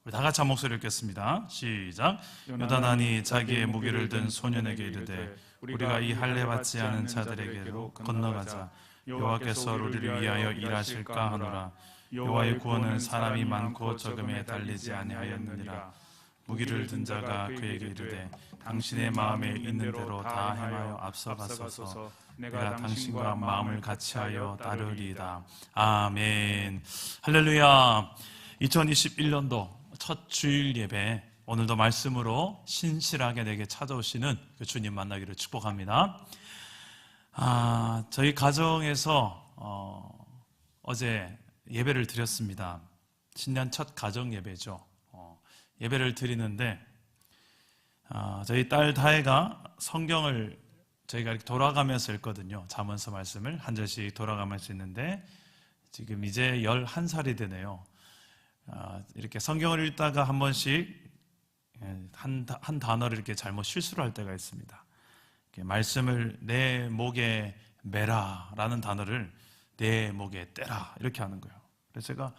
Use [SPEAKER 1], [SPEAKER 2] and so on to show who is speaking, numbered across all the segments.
[SPEAKER 1] 우리 다 같이 한 목소리 읽겠습니다. 시작. 요나단이 자기의 무기를 든 소년에게 이르되 우리가 이 할례 받지 않은 자들에게로 건너가자. 여호와께서 우리를 위하여 일하실까 하노라. 여호와의 구원은 사람이 많고 적음에 달리지 아니하였느니라. 무기를 든 자가 그에게 이르되 당신의 마음에 있는 대로 다 행하여 앞서가소서. 내가 당신과 마음을 같이하여 따르리이다. 아멘. 할렐루야. 2021년도 첫 주일 예배, 오늘도 말씀으로 신실하게 내게 찾아오시는 그 주님 만나기를 축복합니다. 저희 가정에서 어제 예배를 드렸습니다. 신년 첫 가정 예배죠. 예배를 드리는데 저희 딸 다혜가 성경을 저희가 이렇게 돌아가면서 읽거든요. 잠언서 말씀을 한 절씩 돌아가면서 읽는데 지금 이제 11살이 되네요. 이렇게 성경을 읽다가 한 번씩 한 단어를 이렇게 잘못 실수를 할 때가 있습니다. 말씀을 내 목에 매라라는 단어를 내 목에 떼라 이렇게 하는 거예요. 그래서 제가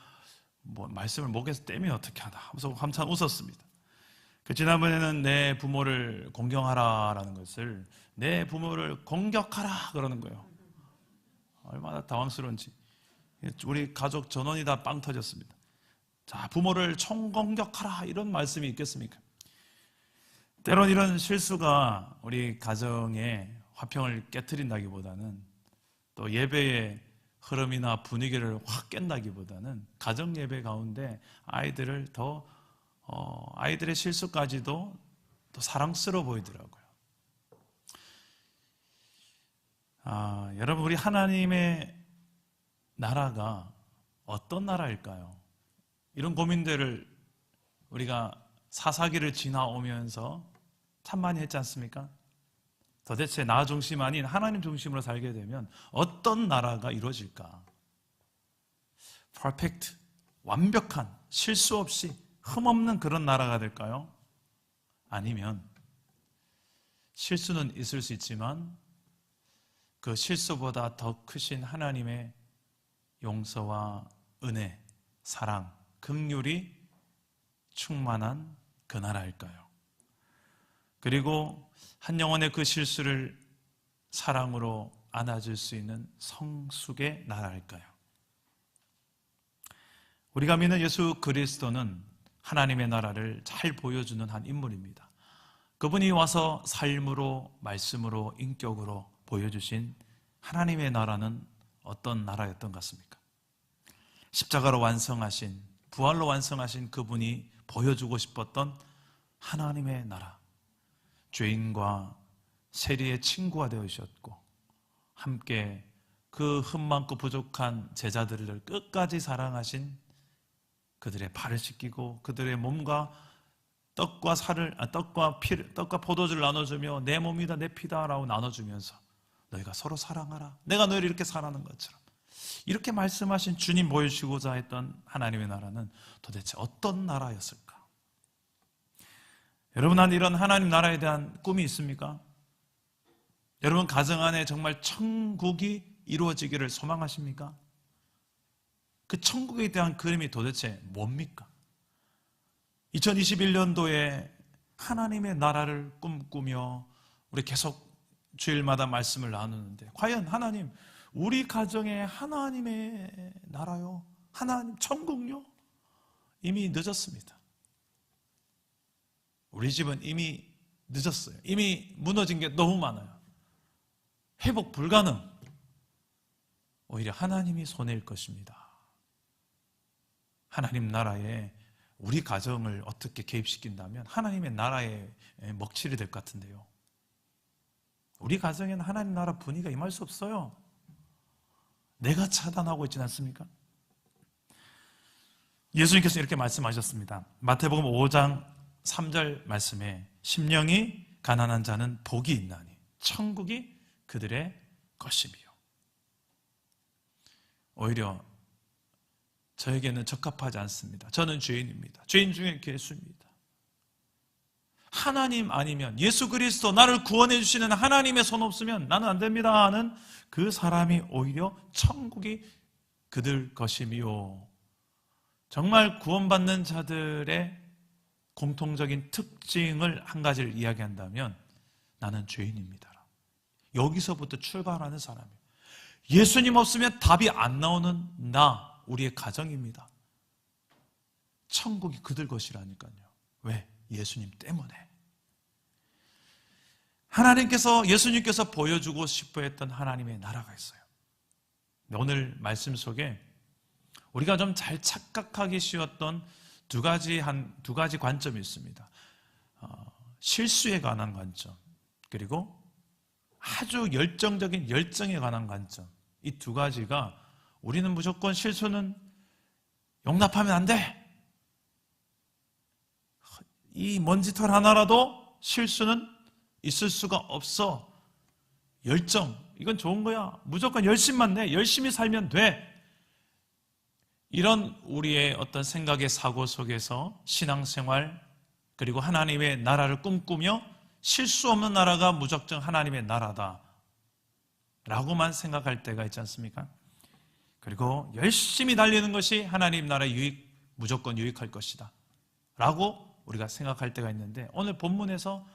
[SPEAKER 1] 말씀을 목에서 떼면 어떻게 하나 하면서 한참 웃었습니다. 지난번에는 내 부모를 공경하라라는 것을 내 부모를 공격하라 그러는 거예요. 얼마나 당황스러운지. 우리 가족 전원이 다 빵 터졌습니다. 자, 부모를 총공격하라 이런 말씀이 있겠습니까? 때론 이런 실수가 우리 가정의 화평을 깨트린다기보다는 또 예배의 흐름이나 분위기를 확 깬다기보다는 가정 예배 가운데 아이들을 아이들의 실수까지도 더 사랑스러워 보이더라고요. 여러분, 우리 하나님의 나라가 어떤 나라일까요? 이런 고민들을 우리가 사사기를 지나오면서 참 많이 했지 않습니까? 도대체 나 중심 아닌 하나님 중심으로 살게 되면 어떤 나라가 이루어질까? 퍼펙트, 완벽한, 실수 없이 흠없는 그런 나라가 될까요? 아니면 실수는 있을 수 있지만 그 실수보다 더 크신 하나님의 용서와 은혜, 사랑, 긍휼이 충만한 그 나라일까요? 그리고 한 영혼의 그 실수를 사랑으로 안아줄 수 있는 성숙의 나라일까요? 우리가 믿는 예수 그리스도는 하나님의 나라를 잘 보여주는 한 인물입니다. 그분이 와서 삶으로, 말씀으로, 인격으로 보여주신 하나님의 나라는 어떤 나라였던 것 같습니까? 십자가로 완성하신, 부활로 완성하신 그분이 보여주고 싶었던 하나님의 나라. 죄인과 세리의 친구가 되어주셨고 함께 그 흠많고 부족한 제자들을 끝까지 사랑하신 그들의 발을 씻기고 그들의 몸과 떡과 포도주를 나눠주며 내 몸이다 내 피다라고 나눠주면서 너희가 서로 사랑하라. 내가 너희를 이렇게 사랑하는 것처럼 이렇게 말씀하신 주님 보여주시고자 했던 하나님의 나라는 도대체 어떤 나라였을까? 여러분, 한 이런 하나님 나라에 대한 꿈이 있습니까? 여러분 가정 안에 정말 천국이 이루어지기를 소망하십니까? 그 천국에 대한 그림이 도대체 뭡니까? 2021년도에 하나님의 나라를 꿈꾸며 우리 계속 주일마다 말씀을 나누는데 과연 하나님, 우리 가정에 하나님의 나라요? 하나님 천국요? 이미 늦었습니다. 우리 집은 이미 늦었어요. 이미 무너진 게 너무 많아요. 회복 불가능. 오히려 하나님이 손해일 것입니다. 하나님 나라에 우리 가정을 어떻게 개입시킨다면 하나님의 나라에 먹칠이 될 것 같은데요. 우리 가정에는 하나님 나라 분위기가 임할 수 없어요. 내가 차단하고 있지 않습니까? 예수님께서 이렇게 말씀하셨습니다. 마태복음 5장 3절 말씀에 심령이 가난한 자는 복이 있나니 천국이 그들의 것이며. 오히려 저에게는 적합하지 않습니다. 저는 죄인입니다. 죄인 중에 괴수입니다. 하나님 아니면 예수 그리스도 나를 구원해 주시는 하나님의 손 없으면 나는 안 됩니다 하는 그 사람이 오히려 천국이 그들 것이며 정말 구원받는 자들의 공통적인 특징을 한 가지를 이야기한다면 나는 죄인입니다. 여기서부터 출발하는 사람이에요. 예수님 없으면 답이 안 나오는 나, 우리의 가정입니다. 천국이 그들 것이라니까요. 왜? 예수님 때문에. 예수님께서 보여주고 싶어 했던 하나님의 나라가 있어요. 오늘 말씀 속에 우리가 좀 잘 착각하기 쉬웠던 두 가지 관점이 있습니다. 실수에 관한 관점, 그리고 아주 열정적인 열정에 관한 관점. 이 두 가지가 우리는 무조건 실수는 용납하면 안 돼. 이 먼지털 하나라도 실수는 있을 수가 없어. 열정, 이건 좋은 거야. 무조건 열심만 내. 열심히 살면 돼. 이런 우리의 어떤 생각의 사고 속에서 신앙생활 그리고 하나님의 나라를 꿈꾸며 실수 없는 나라가 무조건 하나님의 나라다 라고만 생각할 때가 있지 않습니까? 그리고 열심히 달리는 것이 하나님 나라의 무조건 유익할 것이다 라고 우리가 생각할 때가 있는데, 오늘 본문에서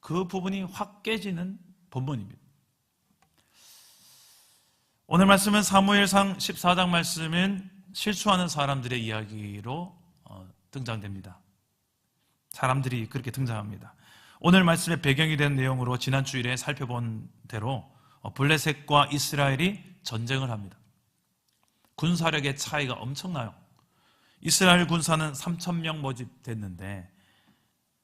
[SPEAKER 1] 그 부분이 확 깨지는 본문입니다. 오늘 말씀은 사무엘상 14장 말씀은 실수하는 사람들의 이야기로 등장됩니다. 사람들이 그렇게 등장합니다. 오늘 말씀의 배경이 된 내용으로 지난 주일에 살펴본 대로 블레셋과 이스라엘이 전쟁을 합니다. 군사력의 차이가 엄청나요. 이스라엘 군사는 3,000명 모집됐는데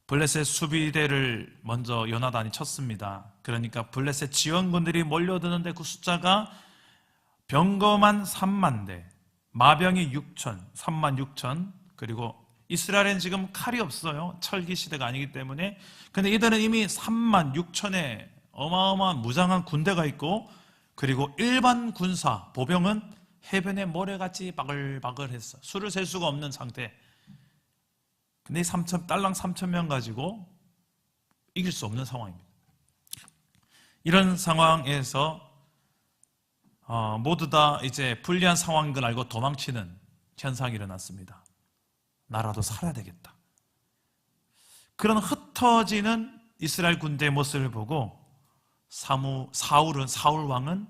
[SPEAKER 1] 블레셋 수비대를 먼저 요나단이 쳤습니다. 그러니까 블레셋 지원군들이 몰려드는데 그 숫자가 병거만 3만 대, 마병이 3만 6천, 그리고 이스라엘은 지금 칼이 없어요. 철기 시대가 아니기 때문에. 근데 이들은 이미 3만 6천의 어마어마한 무장한 군대가 있고, 그리고 일반 군사, 보병은 해변에 모래같이 바글바글했어. 수를 셀 수가 없는 상태. 근데 딸랑 3,000명 가지고 이길 수 없는 상황입니다. 이런 상황에서 모두 다 이제 불리한 상황인 걸 알고 도망치는 현상이 일어났습니다. 나라도 살아야 되겠다. 그런 흩어지는 이스라엘 군대의 모습을 보고 사울 왕은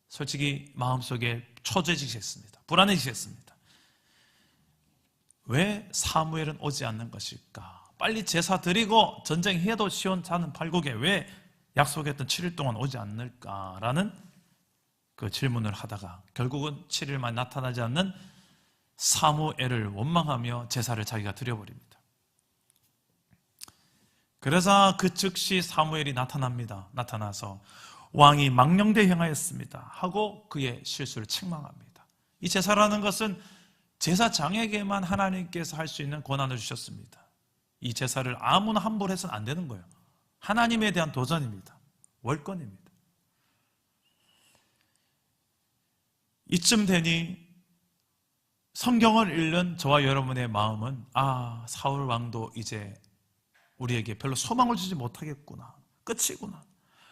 [SPEAKER 1] 솔직히 마음속에 초조해지셨습니다. 불안해지셨습니다. 왜 사무엘은 오지 않는 것일까? 빨리 제사 드리고 전쟁해도 시온산은 팔국에 왜 약속했던 7일 동안 오지 않을까라는 그 질문을 하다가 결국은 7일만 나타나지 않는 사무엘을 원망하며 제사를 자기가 드려버립니다. 그래서 그 즉시 사무엘이 나타납니다. 나타나서 왕이 망령되 행하였습니다 하고 그의 실수를 책망합니다. 이 제사라는 것은 제사장에게만 하나님께서 할 수 있는 권한을 주셨습니다. 이 제사를 아무나 함부로 해서는 안 되는 거예요. 하나님에 대한 도전입니다. 월권입니다. 이쯤 되니 성경을 읽는 저와 여러분의 마음은 사울 왕도 이제 우리에게 별로 소망을 주지 못하겠구나. 끝이구나.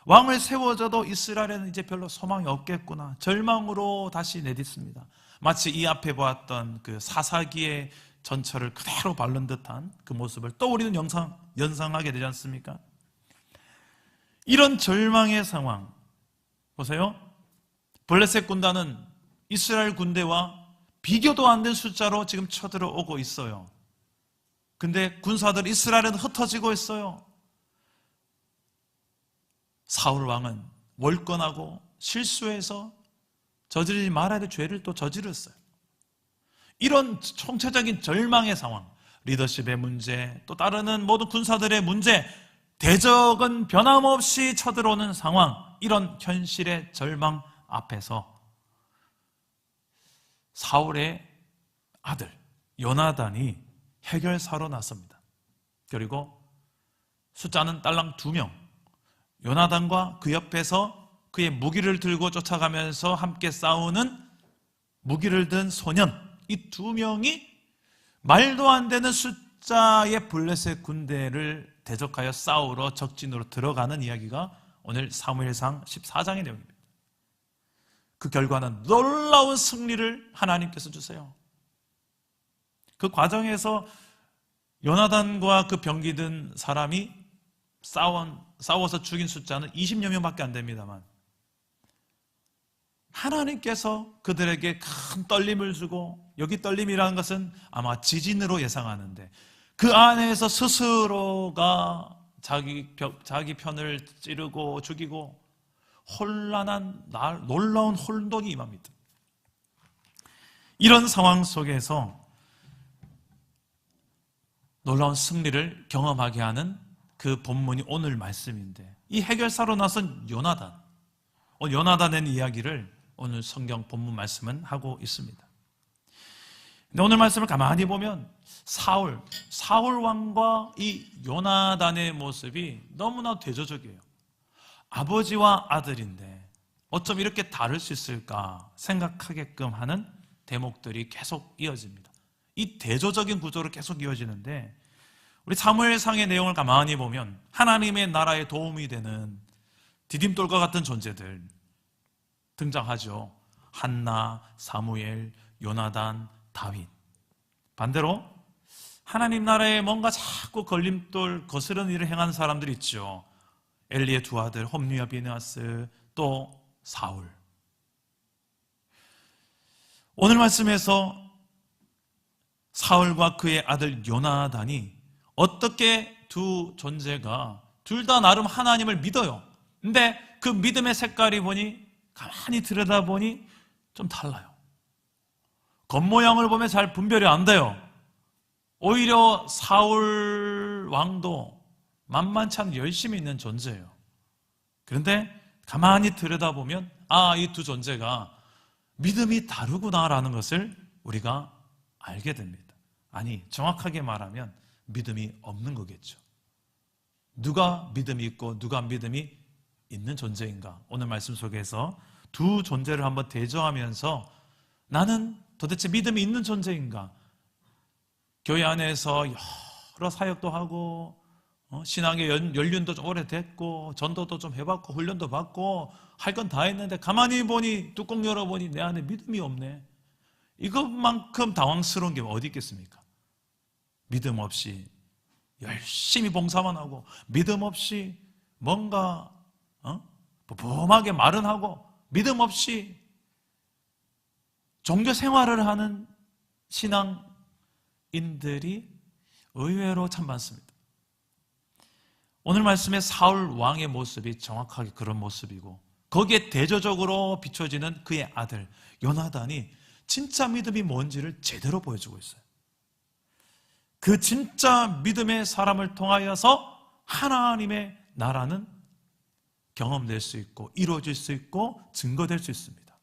[SPEAKER 1] 왕을 세워줘도 이스라엘에는 이제 별로 소망이 없겠구나. 절망으로 다시 내딛습니다. 마치 이 앞에 보았던 그 사사기의 전철을 그대로 밟는 듯한 그 모습을 또 우리는 연상하게 되지 않습니까? 이런 절망의 상황 보세요. 블레셋 군단은 이스라엘 군대와 비교도 안 된 숫자로 지금 쳐들어오고 있어요. 근데 군사들 이스라엘은 흩어지고 있어요. 사울 왕은 월권하고 실수해서 저지르지 말아야 될 죄를 또 저질렀어요. 이런 총체적인 절망의 상황, 리더십의 문제, 또 따르는 모든 군사들의 문제, 대적은 변함없이 쳐들어오는 상황, 이런 현실의 절망 앞에서 사울의 아들 요나단이 해결사로 나섭니다. 그리고 숫자는 딸랑 2명, 요나단과 그 옆에서 그의 무기를 들고 쫓아가면서 함께 싸우는 무기를 든 소년, 이 2명이 말도 안 되는 숫자의 블레셋 군대를 대적하여 싸우러 적진으로 들어가는 이야기가 오늘 사무엘상 14장의 내용입니다. 그 결과는 놀라운 승리를 하나님께서 주세요. 그 과정에서 요나단과 그 병기 든 사람이 싸워서 죽인 숫자는 20여 명밖에 안 됩니다만 하나님께서 그들에게 큰 떨림을 주고, 여기 떨림이라는 것은 아마 지진으로 예상하는데 그 안에서 스스로가 자기 편을 찌르고 죽이고 놀라운 혼돈이 임합니다. 이런 상황 속에서 놀라운 승리를 경험하게 하는 그 본문이 오늘 말씀인데, 이 해결사로 나선 요나단, 요나단의 이야기를 오늘 성경 본문 말씀은 하고 있습니다. 근데 오늘 말씀을 가만히 보면 사울 왕과 이 요나단의 모습이 너무나 대조적이에요. 아버지와 아들인데 어쩜 이렇게 다를 수 있을까 생각하게끔 하는 대목들이 계속 이어집니다. 이 대조적인 구조로 계속 이어지는데, 우리 사무엘상의 내용을 가만히 보면 하나님의 나라에 도움이 되는 디딤돌과 같은 존재들 등장하죠. 한나, 사무엘, 요나단, 다윗. 반대로 하나님 나라에 뭔가 자꾸 걸림돌, 거스른 일을 행한 사람들이 있죠. 엘리의 두 아들 홈리와 비느하스, 또 사울. 오늘 말씀에서 사울과 그의 아들 요나단이 어떻게 두 존재가 둘 다 나름 하나님을 믿어요. 근데 그 믿음의 색깔이 보니, 가만히 들여다보니 좀 달라요. 겉모양을 보면 잘 분별이 안 돼요. 오히려 사울 왕도 만만치 않은 열심히 있는 존재예요. 그런데 가만히 들여다보면 이 두 존재가 믿음이 다르구나라는 것을 우리가 알게 됩니다. 아니, 정확하게 말하면 믿음이 없는 거겠죠. 누가 믿음이 있고 누가 믿음이 있는 존재인가? 오늘 말씀 속에서 두 존재를 한번 대조하면서 나는 도대체 믿음이 있는 존재인가? 교회 안에서 여러 사역도 하고 신앙의 연륜도 좀 오래됐고 전도도 좀 해봤고 훈련도 받고 할 건 다 했는데 가만히 보니, 뚜껑 열어보니 내 안에 믿음이 없네. 이것만큼 당황스러운 게 어디 있겠습니까? 믿음 없이 열심히 봉사만 하고, 믿음 없이 뭔가 보범하게 말은 하고, 믿음 없이 종교 생활을 하는 신앙인들이 의외로 참 많습니다. 오늘 말씀의 사울 왕의 모습이 정확하게 그런 모습이고, 거기에 대조적으로 비춰지는 그의 아들 요나단이 진짜 믿음이 뭔지를 제대로 보여주고 있어요. 그 진짜 믿음의 사람을 통하여서 하나님의 나라는 경험될 수 있고 이루어질 수 있고 증거될 수 있습니다.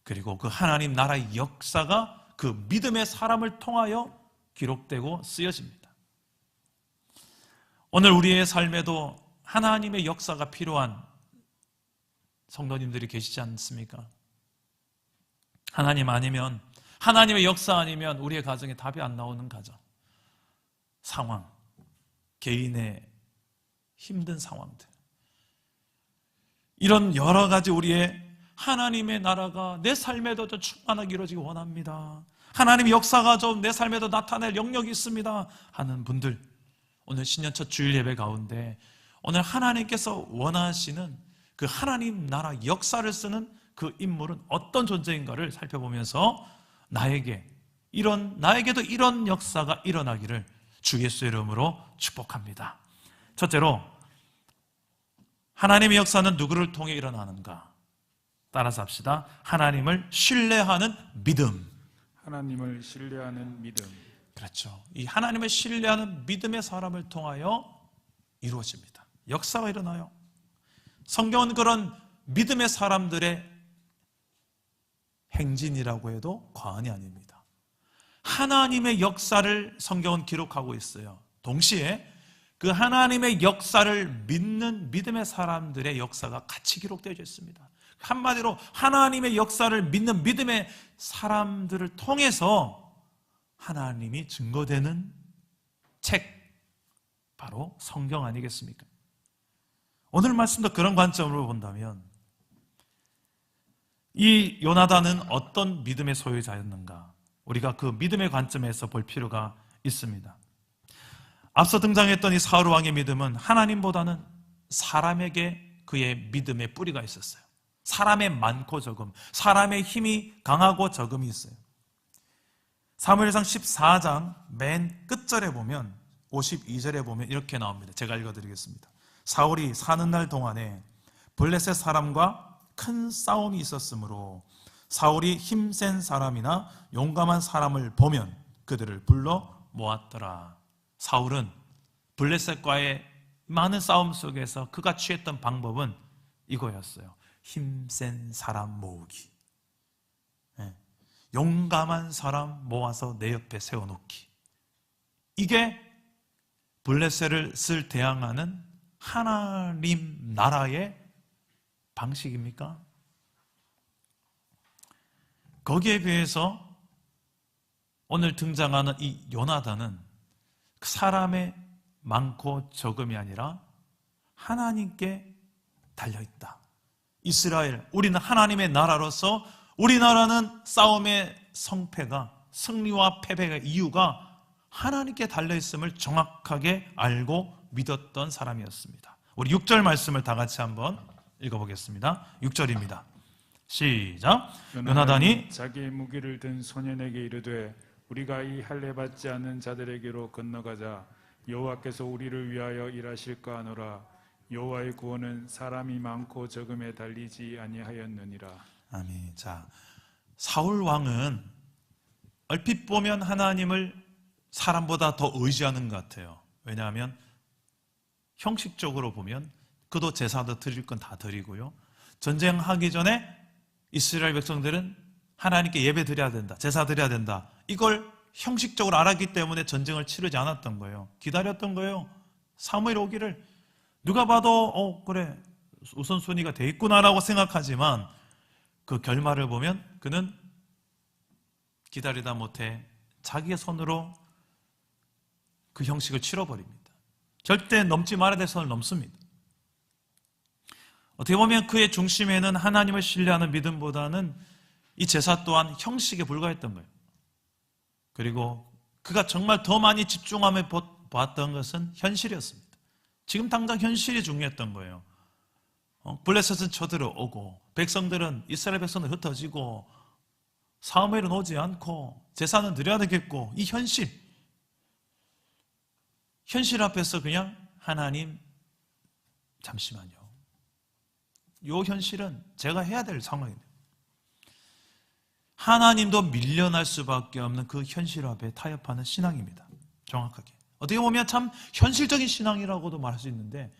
[SPEAKER 1] 그리고 그 하나님 나라의 역사가 그 믿음의 사람을 통하여 기록되고 쓰여집니다. 오늘 우리의 삶에도 하나님의 역사가 필요한 성도님들이 계시지 않습니까? 하나님 아니면, 하나님의 역사 아니면 우리의 가정에 답이 안 나오는 가정, 상황, 개인의 힘든 상황들, 이런 여러 가지 우리의 하나님의 나라가 내 삶에도 좀 충만하게 이루어지기 원합니다. 하나님의 역사가 좀 내 삶에도 나타낼 영역이 있습니다 하는 분들, 오늘 신년 첫 주일 예배 가운데 오늘 하나님께서 원하시는 그 하나님 나라 역사를 쓰는 그 인물은 어떤 존재인가를 살펴보면서 나에게도 이런 역사가 일어나기를 주 예수의 이름으로 축복합니다. 첫째로, 하나님의 역사는 누구를 통해 일어나는가? 따라서 합시다. 하나님을 신뢰하는 믿음.
[SPEAKER 2] 하나님을 신뢰하는 믿음.
[SPEAKER 1] 그렇죠. 이 하나님을 신뢰하는 믿음의 사람을 통하여 이루어집니다. 역사가 일어나요. 성경은 그런 믿음의 사람들의 행진이라고 해도 과언이 아닙니다. 하나님의 역사를 성경은 기록하고 있어요. 동시에 그 하나님의 역사를 믿는 믿음의 사람들의 역사가 같이 기록되어 있습니다. 한마디로 하나님의 역사를 믿는 믿음의 사람들을 통해서 하나님이 증거되는 책, 바로 성경 아니겠습니까? 오늘 말씀도 그런 관점으로 본다면 이 요나단은 어떤 믿음의 소유자였는가? 우리가 그 믿음의 관점에서 볼 필요가 있습니다. 앞서 등장했던 이 사울 왕의 믿음은 하나님보다는 사람에게 그의 믿음의 뿌리가 있었어요. 사람의 많고 적음, 사람의 힘이 강하고 적음이 있어요. 사무엘상 14장 맨 끝절에 보면 52절에 보면 이렇게 나옵니다. 제가 읽어드리겠습니다. 사울이 사는 날 동안에 블레셋 사람과 큰 싸움이 있었으므로 사울이 힘센 사람이나 용감한 사람을 보면 그들을 불러 모았더라. 사울은 블레셋과의 많은 싸움 속에서 그가 취했던 방법은 이거였어요. 힘센 사람 모으기, 용감한 사람 모아서 내 옆에 세워놓기. 이게 블레셋을 대항하는 하나님 나라의 방식입니까? 거기에 비해서 오늘 등장하는 이 요나단은 그 사람의 많고 적음이 아니라 하나님께 달려있다. 이스라엘, 우리는 하나님의 나라로서 우리나라는 싸움의 성패가, 승리와 패배의 이유가 하나님께 달려있음을 정확하게 알고 믿었던 사람이었습니다. 우리 6절 말씀을 다 같이 한번 읽어보겠습니다. 6절입니다. 시작. 요나단이
[SPEAKER 2] 자기의 무기를 든 소년에게 이르되 우리가 이 할례 받지 않는 자들에게로 건너가자. 여호와께서 우리를 위하여 일하실까 하노라. 여호와의 구원은 사람이 많고 적음에 달리지 아니하였느니라.
[SPEAKER 1] 아멘. 자, 사울 왕은 얼핏 보면 하나님을 사람보다 더 의지하는 것 같아요. 왜냐하면 형식적으로 보면 그도 제사도 드릴 건 다 드리고요. 전쟁하기 전에 이스라엘 백성들은 하나님께 예배 드려야 된다, 제사 드려야 된다. 이걸 형식적으로 알았기 때문에 전쟁을 치르지 않았던 거예요. 기다렸던 거예요. 사무엘 오기를. 누가 봐도 그래, 우선순위가 돼 있구나라고 생각하지만 그 결말을 보면 그는 기다리다 못해 자기의 손으로 그 형식을 치러버립니다. 절대 넘지 말아야 될 선을 넘습니다. 어떻게 보면 그의 중심에는 하나님을 신뢰하는 믿음보다는 이 제사 또한 형식에 불과했던 거예요. 그리고 그가 정말 더 많이 집중하며 보았던 것은 현실이었습니다. 지금 당장 현실이 중요했던 거예요. 블레셋은 쳐들어오고 백성들은, 이스라엘 백성들은 흩어지고 사무엘은 오지 않고 제사는 드려야 되겠고, 이 현실 앞에서 그냥 하나님 잠시만요, 이 현실은 제가 해야 될 상황입니다. 하나님도 밀려날 수밖에 없는 그 현실 앞에 타협하는 신앙입니다. 정확하게 어떻게 보면 참 현실적인 신앙이라고도 말할 수 있는데,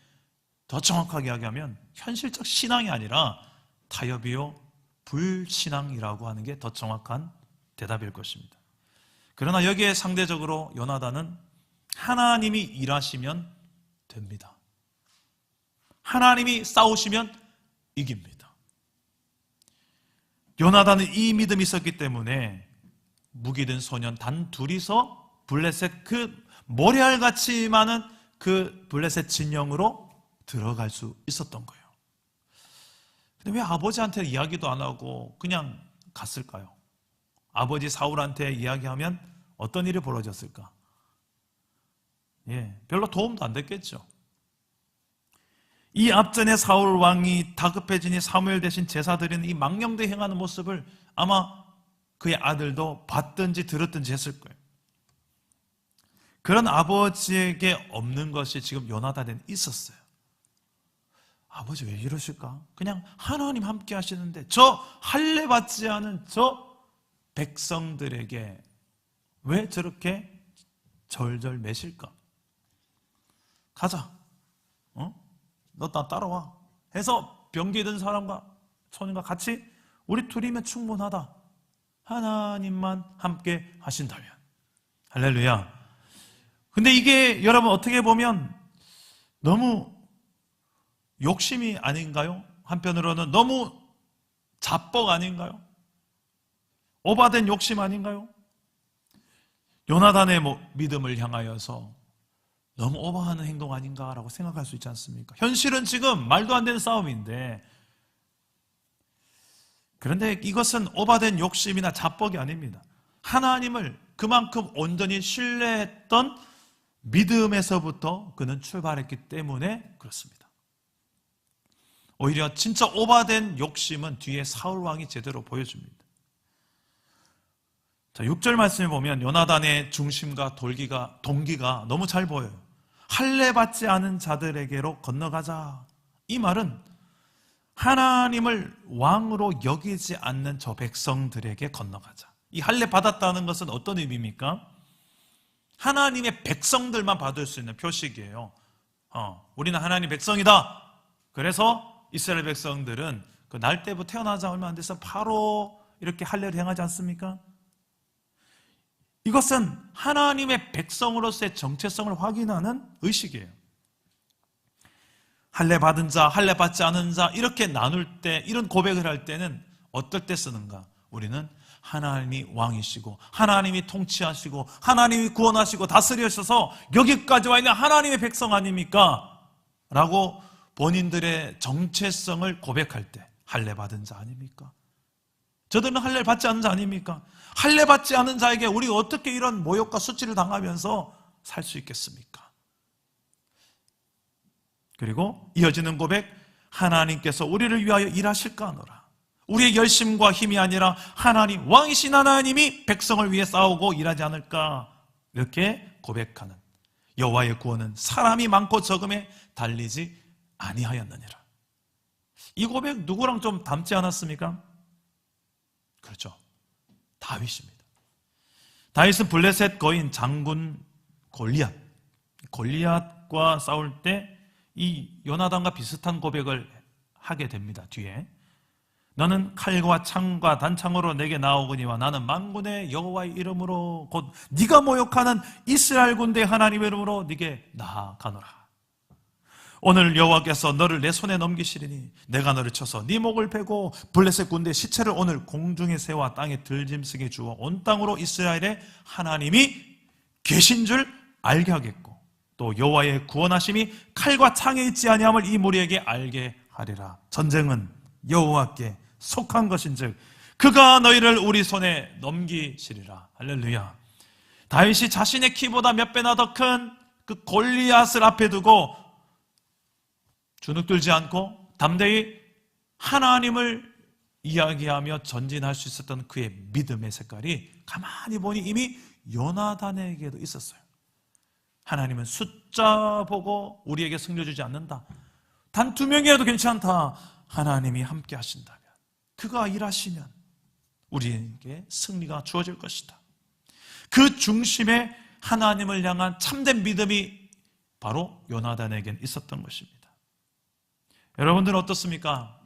[SPEAKER 1] 더 정확하게 이야기하면 현실적 신앙이 아니라 타협이요 불신앙이라고 하는 게 더 정확한 대답일 것입니다. 그러나 여기에 상대적으로 요나단은 하나님이 일하시면 됩니다. 하나님이 싸우시면 이깁니다. 요나단은 이 믿음이 있었기 때문에 무기든 소년 단 둘이서 블레셋, 그 모래알같이 많은 그 블레셋 진영으로 들어갈 수 있었던 거예요. 근데 왜 아버지한테 이야기도 안 하고 그냥 갔을까요? 아버지 사울한테 이야기하면 어떤 일이 벌어졌을까? 별로 도움도 안 됐겠죠. 이 앞전에 사울 왕이 다급해지니 사무엘 대신 제사 드리는 이 망령되 행하는 모습을 아마 그의 아들도 봤든지 들었든지 했을 거예요. 그런 아버지에게 없는 것이 지금 요나단에는 있었어요. 아버지 왜 이러실까? 그냥 하나님 함께 하시는데 저 할례 받지 않은 저 백성들에게 왜 저렇게 절절 매실까? 가자, 너 나 따라와 해서 병기 든 사람과 소년과 같이 우리 둘이면 충분하다, 하나님만 함께 하신다면. 할렐루야. 근데 이게 여러분 어떻게 보면 너무 욕심이 아닌가요? 한편으로는 너무 자뻑 아닌가요? 오바된 욕심 아닌가요? 요나단의 믿음을 향하여서 너무 오버하는 행동 아닌가라고 생각할 수 있지 않습니까? 현실은 지금 말도 안 되는 싸움인데, 그런데 이것은 오바된 욕심이나 자뻑이 아닙니다. 하나님을 그만큼 온전히 신뢰했던 믿음에서부터 그는 출발했기 때문에 그렇습니다. 오히려 진짜 오바된 욕심은 뒤에 사울 왕이 제대로 보여줍니다. 자, 6절 말씀에 보면 요나단의 중심과 동기가 너무 잘 보여요. 할례 받지 않은 자들에게로 건너가자. 이 말은 하나님을 왕으로 여기지 않는 저 백성들에게 건너가자. 이 할례 받았다는 것은 어떤 의미입니까? 하나님의 백성들만 받을 수 있는 표식이에요. 우리는 하나님의 백성이다. 그래서 이스라엘 백성들은 그 날 때부터 태어나자 얼마 안 돼서 바로 이렇게 할례를 행하지 않습니까? 이것은 하나님의 백성으로서의 정체성을 확인하는 의식이에요. 할례 받은 자, 할례 받지 않은 자 이렇게 나눌 때, 이런 고백을 할 때는 어떨 때 쓰는가? 우리는 하나님이 왕이시고 하나님이 통치하시고 하나님이 구원하시고 다스리셔서 여기까지 와 있는 하나님의 백성 아닙니까? 라고 본인들의 정체성을 고백할 때 할례 받은 자 아닙니까? 저들은 할례를 받지 않은 자 아닙니까? 할례 받지 않은 자에게 우리가 어떻게 이런 모욕과 수치를 당하면서 살 수 있겠습니까? 그리고 이어지는 고백, 하나님께서 우리를 위하여 일하실까 하노라. 우리의 열심과 힘이 아니라 하나님, 왕이신 하나님이 백성을 위해 싸우고 일하지 않을까? 이렇게 고백하는 여호와의 구원은 사람이 많고 적음에 달리지 아니하였느니라. 이 고백 누구랑 좀 닮지 않았습니까? 그렇죠. 다윗입니다. 다윗은 블레셋 거인 장군 골리앗과 싸울 때 이 요나단과 비슷한 고백을 하게 됩니다. 뒤에 너는 칼과 창과 단창으로 내게 나오거니와 나는 만군의 여호와의 이름으로 곧 네가 모욕하는 이스라엘 군대 하나님의 이름으로 네게 나아가노라. 오늘 여호와께서 너를 내 손에 넘기시리니 내가 너를 쳐서 네 목을 베고 블레셋 군대 시체를 오늘 공중에 세워 땅에 들짐승에 주어 온 땅으로 이스라엘의 하나님이 계신 줄 알게 하겠고 또 여호와의 구원하심이 칼과 창에 있지 아니함을 이 무리에게 알게 하리라. 전쟁은 여호와께 속한 것인즉 그가 너희를 우리 손에 넘기시리라. 할렐루야. 다윗이 자신의 키보다 몇 배나 더 큰 그 골리앗을 앞에 두고 주눅들지 않고 담대히 하나님을 이야기하며 전진할 수 있었던 그의 믿음의 색깔이 가만히 보니 이미 요나단에게도 있었어요. 하나님은 숫자 보고 우리에게 승리 주지 않는다. 단 2명이라도 괜찮다. 하나님이 함께 하신다면, 그가 일하시면 우리에게 승리가 주어질 것이다. 그 중심에 하나님을 향한 참된 믿음이 바로 요나단에겐 있었던 것입니다. 여러분들은 어떻습니까?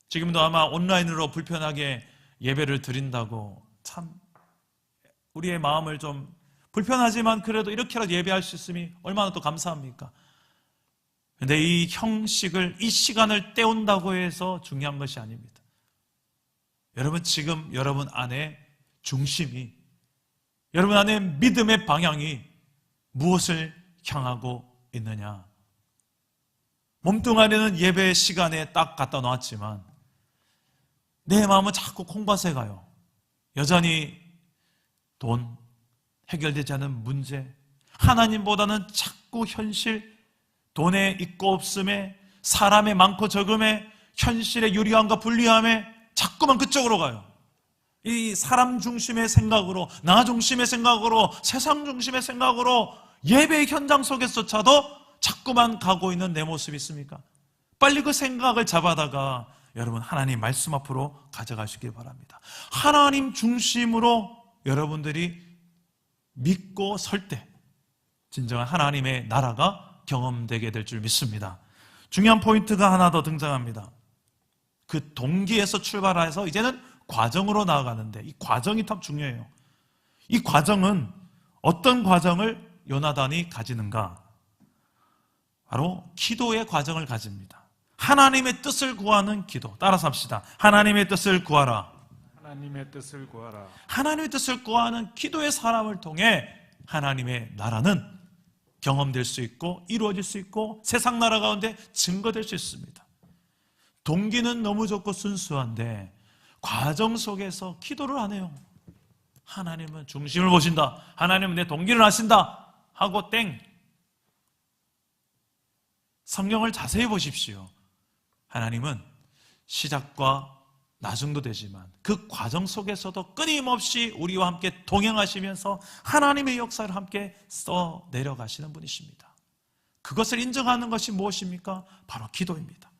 [SPEAKER 1] 지금도 아마 온라인으로 불편하게 예배를 드린다고 참 우리의 마음을 좀 불편하지만 그래도 이렇게라도 예배할 수 있음이 얼마나 또 감사합니까? 그런데 이 형식을, 이 시간을 때운다고 해서 중요한 것이 아닙니다. 여러분, 지금 여러분 안에 중심이, 여러분 안에 믿음의 방향이 무엇을 향하고 있느냐? 몸뚱아리는 예배 시간에 딱 갖다 놨지만 내 마음은 자꾸 콩밭에 가요. 여전히 돈, 해결되지 않은 문제, 하나님보다는 자꾸 현실, 돈의 있고 없음에, 사람의 많고 적음에, 현실의 유리함과 불리함에 자꾸만 그쪽으로 가요. 이 사람 중심의 생각으로, 나 중심의 생각으로, 세상 중심의 생각으로 예배의 현장 속에서조차도 자꾸만 가고 있는 내 모습이 있습니까? 빨리 그 생각을 잡아다가 여러분 하나님 말씀 앞으로 가져가시길 바랍니다. 하나님 중심으로 여러분들이 믿고 설 때 진정한 하나님의 나라가 경험되게 될 줄 믿습니다. 중요한 포인트가 하나 더 등장합니다. 그 동기에서 출발해서 이제는 과정으로 나아가는데 이 과정이 참 중요해요. 이 과정은 어떤 과정을 요나단이 가지는가? 바로 기도의 과정을 가집니다. 하나님의 뜻을 구하는 기도. 따라서 합시다. 하나님의 뜻을 구하라.
[SPEAKER 2] 하나님의 뜻을 구하라.
[SPEAKER 1] 하나님의 뜻을 구하는 기도의 사람을 통해 하나님의 나라는 경험될 수 있고 이루어질 수 있고 세상 나라 가운데 증거될 수 있습니다. 동기는 너무 좋고 순수한데 과정 속에서 기도를 안 해요. 하나님은 중심을 보신다. 하나님은 내 동기를 아신다. 하고 땡. 성경을 자세히 보십시오. 하나님은 시작과 나중도 되지만 그 과정 속에서도 끊임없이 우리와 함께 동행하시면서 하나님의 역사를 함께 써 내려가시는 분이십니다. 그것을 인정하는 것이 무엇입니까? 바로 기도입니다.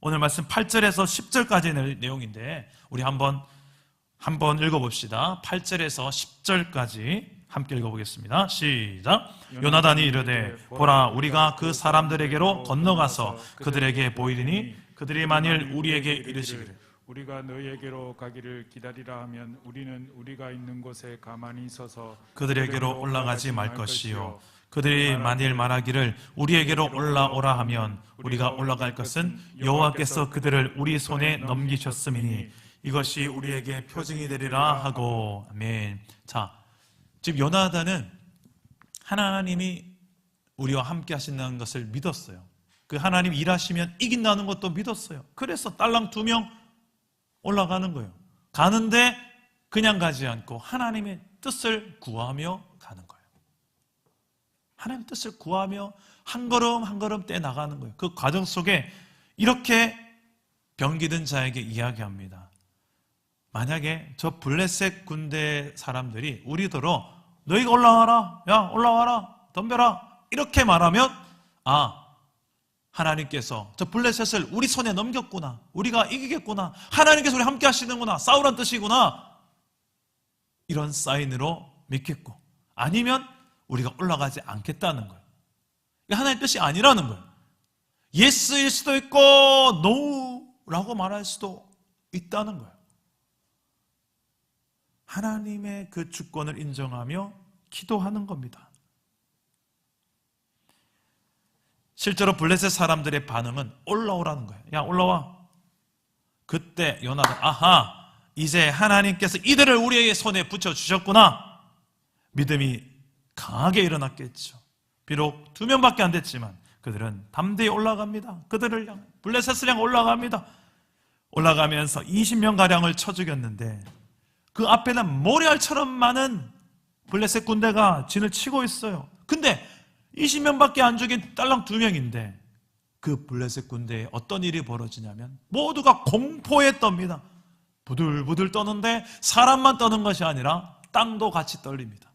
[SPEAKER 1] 오늘 말씀 8절에서 10절까지의 내용인데 우리 한번 읽어봅시다. 8절에서 10절까지 함께 읽어보겠습니다. 시작. 요나단이 이르되 보라 우리가 그 사람들에게로 건너가서 그들에게 보이리니 그들이 만일 우리에게 이르시기를
[SPEAKER 2] 우리가 너희에게로 가기를 기다리라 하면 우리는 우리가 있는 곳에 가만히 서서
[SPEAKER 1] 그들에게로 올라가지 말 것이요 그들이 만일 말하기를 우리에게로 올라오라 하면 우리가 올라갈 것은 여호와께서 그들을 우리 손에 넘기셨음이니 이것이 우리에게 표징이 되리라 하고. 아멘. 자, 지금 요나단은 하나님이 우리와 함께 하신다는 것을 믿었어요. 그 하나님 일하시면 이긴다는 것도 믿었어요. 그래서 딸랑 2명 올라가는 거예요. 가는데 그냥 가지 않고 하나님의 뜻을 구하며 가는 거예요. 하나님의 뜻을 구하며 한 걸음 한 걸음 떼 나가는 거예요. 그 과정 속에 이렇게 병기든 자에게 이야기합니다. 만약에 저 블레셋 군대 사람들이 우리더러 너희가 올라와라, 야 올라와라, 덤벼라 이렇게 말하면 하나님께서 저 블레셋을 우리 손에 넘겼구나, 우리가 이기겠구나, 하나님께서 우리 함께 하시는구나, 싸우란 뜻이구나, 이런 사인으로 믿겠고, 아니면 우리가 올라가지 않겠다는 거예요. 이게 하나님의 뜻이 아니라는 거예요. 예스일 수도 있고 노라고 말할 수도 있다는 거예요. 하나님의 그 주권을 인정하며 기도하는 겁니다. 실제로 블레셋 사람들의 반응은 올라오라는 거예요. 야 올라와. 그때 요나단 이제 하나님께서 이들을 우리의 손에 붙여주셨구나. 믿음이 강하게 일어났겠죠. 비록 2명밖에 안 됐지만 그들은 담대히 올라갑니다. 그들을 향해 블레셋을 향해 올라갑니다. 올라가면서 20명가량을 쳐 죽였는데 그 앞에는 모래알처럼 많은 블레셋 군대가 진을 치고 있어요. 근데 20명밖에 안 죽인 딸랑 2명인데 그 블레셋 군대에 어떤 일이 벌어지냐면 모두가 공포에 떱니다. 부들부들 떠는데 사람만 떠는 것이 아니라 땅도 같이 떨립니다.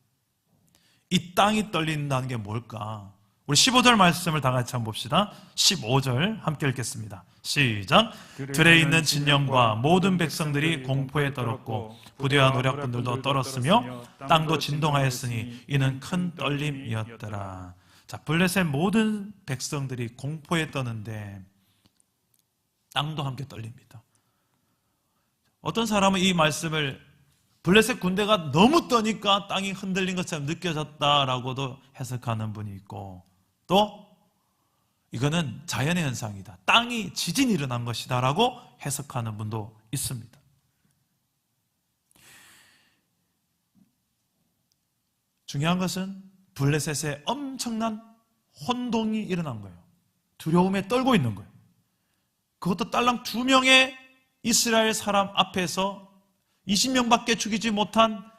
[SPEAKER 1] 이 땅이 떨린다는 게 뭘까? 우리 15절 말씀을 다 같이 한번 봅시다. 15절 함께 읽겠습니다. 시작. 들에 있는 진영과 모든 백성들이 공포에 떨었고 부대와 노략군들도 떨었으며 땅도 진동하였으니 이는 큰 떨림이었더라. 자, 블레셋 모든 백성들이 공포에 떠는데 땅도 함께 떨립니다. 어떤 사람은 이 말씀을 블레셋 군대가 너무 떠니까 땅이 흔들린 것처럼 느껴졌다라고도 해석하는 분이 있고, 또 이거는 자연의 현상이다, 땅이 지진이 일어난 것이다 라고 해석하는 분도 있습니다. 중요한 것은 블레셋에 엄청난 혼동이 일어난 거예요. 두려움에 떨고 있는 거예요. 그것도 딸랑 2명의 이스라엘 사람 앞에서 20명밖에 죽이지 못한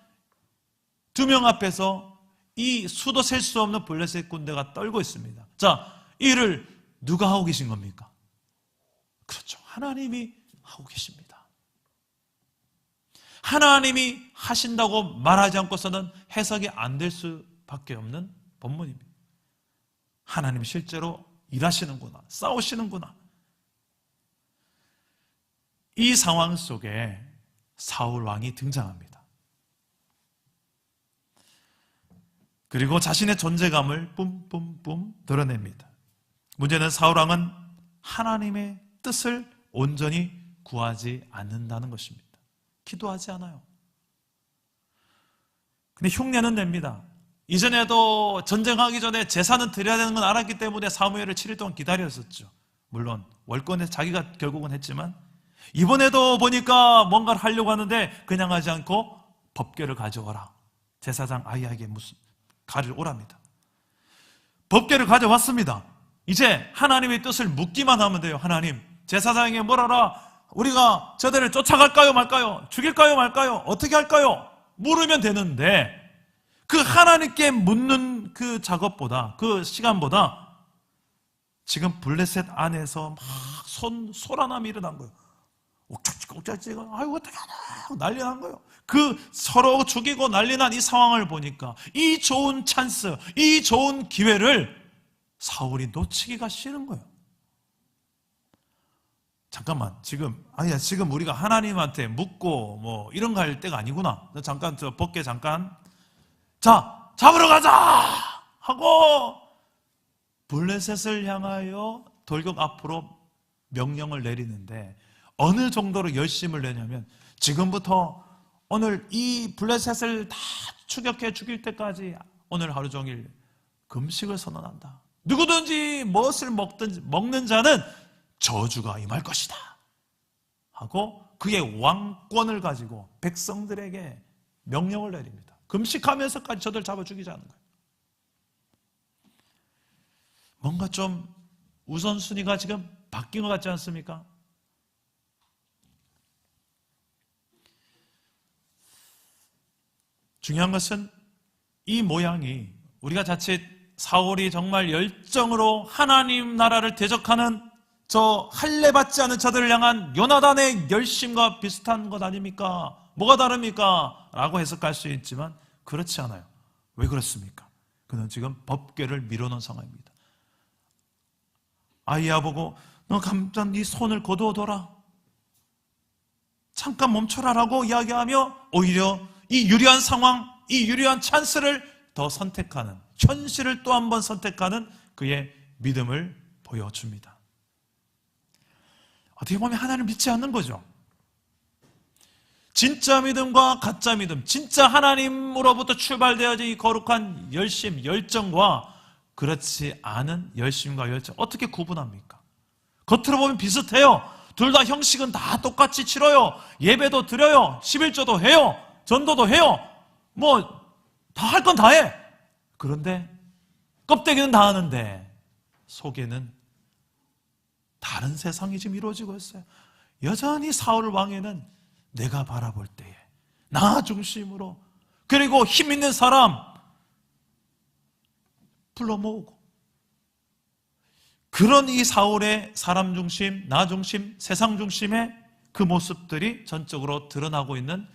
[SPEAKER 1] 2명 앞에서 이 수도 셀 수 없는 블레셋 군대가 떨고 있습니다. 자, 이 일을 누가 하고 계신 겁니까? 그렇죠. 하나님이 하고 계십니다. 하나님이 하신다고 말하지 않고서는 해석이 안 될 수밖에 없는 본문입니다. 하나님이 실제로 일하시는구나, 싸우시는구나. 이 상황 속에 사울 왕이 등장합니다. 그리고 자신의 존재감을 뿜뿜뿜 드러냅니다. 문제는 사울 왕은 하나님의 뜻을 온전히 구하지 않는다는 것입니다. 기도하지 않아요. 근데 흉내는 냅니다. 이전에도 전쟁하기 전에 제사는 드려야 되는 건 알았기 때문에 사무엘을 7일 동안 기다렸었죠. 물론 월권에서 자기가 결국은 했지만 이번에도 보니까 뭔가를 하려고 하는데 그냥 하지 않고 법궤를 가져오라. 제사장 아이에게 무슨 가를 오랍니다. 법궤를 가져왔습니다. 이제 하나님의 뜻을 묻기만 하면 돼요. 하나님, 제사장에게 뭘 하라? 우리가 저들을 쫓아갈까요 말까요? 죽일까요 말까요? 어떻게 할까요? 물으면 되는데 그 하나님께 묻는 그 작업보다, 그 시간보다 지금 블레셋 안에서 막 소란함이 일어난 거예요. 옥짝지가 아이고 어떻게 하나 하고 난리 난 거예요. 그 서로 죽이고 난리 난 이 상황을 보니까 이 좋은 찬스, 이 좋은 기회를 사울이 놓치기가 싫은 거예요. 잠깐만, 지금 우리가 하나님한테 묻고 뭐 이런 거 할 때가 아니구나. 잠깐 벗게 잠깐. 자, 잡으러 가자 하고 블레셋을 향하여 돌격 앞으로 명령을 내리는데 어느 정도로 열심을 내냐면 지금부터 오늘 이 블레셋을 다 추격해 죽일 때까지 오늘 하루 종일 금식을 선언한다. 누구든지 무엇을 먹는 자는 저주가 임할 것이다 하고 그의 왕권을 가지고 백성들에게 명령을 내립니다. 금식하면서까지 저들 잡아 죽이자는 거예요. 뭔가 좀 우선순위가 지금 바뀐 것 같지 않습니까? 중요한 것은 이 모양이 우리가 자칫 사울이 정말 열정으로 하나님 나라를 대적하는 저 할례 받지 않은 자들을 향한 요나단의 열심과 비슷한 것 아닙니까? 뭐가 다릅니까? 라고 해석할 수 있지만 그렇지 않아요. 왜 그렇습니까? 그는 지금 법궤를 밀어놓은 상황입니다. 아이야 보고 너 감전 네 손을 거두어둬라. 잠깐 멈춰라라고 이야기하며 오히려 이 유리한 상황, 이 유리한 찬스를 더 선택하는, 현실을 또 한 번 선택하는 그의 믿음을 보여줍니다. 어떻게 보면 하나님을 믿지 않는 거죠. 진짜 믿음과 가짜 믿음, 진짜 하나님으로부터 출발되어진 이 거룩한 열심, 열정과 그렇지 않은 열심과 열정 어떻게 구분합니까? 겉으로 보면 비슷해요. 둘 다 형식은 다 똑같이 치러요. 예배도 드려요. 11조도 해요. 전도도 해요. 뭐 다 할 건 다 해. 그런데 껍데기는 다 하는데 속에는 다른 세상이 지금 이루어지고 있어요. 여전히 사울 왕에는 내가 바라볼 때에 나 중심으로, 그리고 힘 있는 사람 불러 모으고, 그런 이 사울의 사람 중심, 나 중심, 세상 중심의 그 모습들이 전적으로 드러나고 있는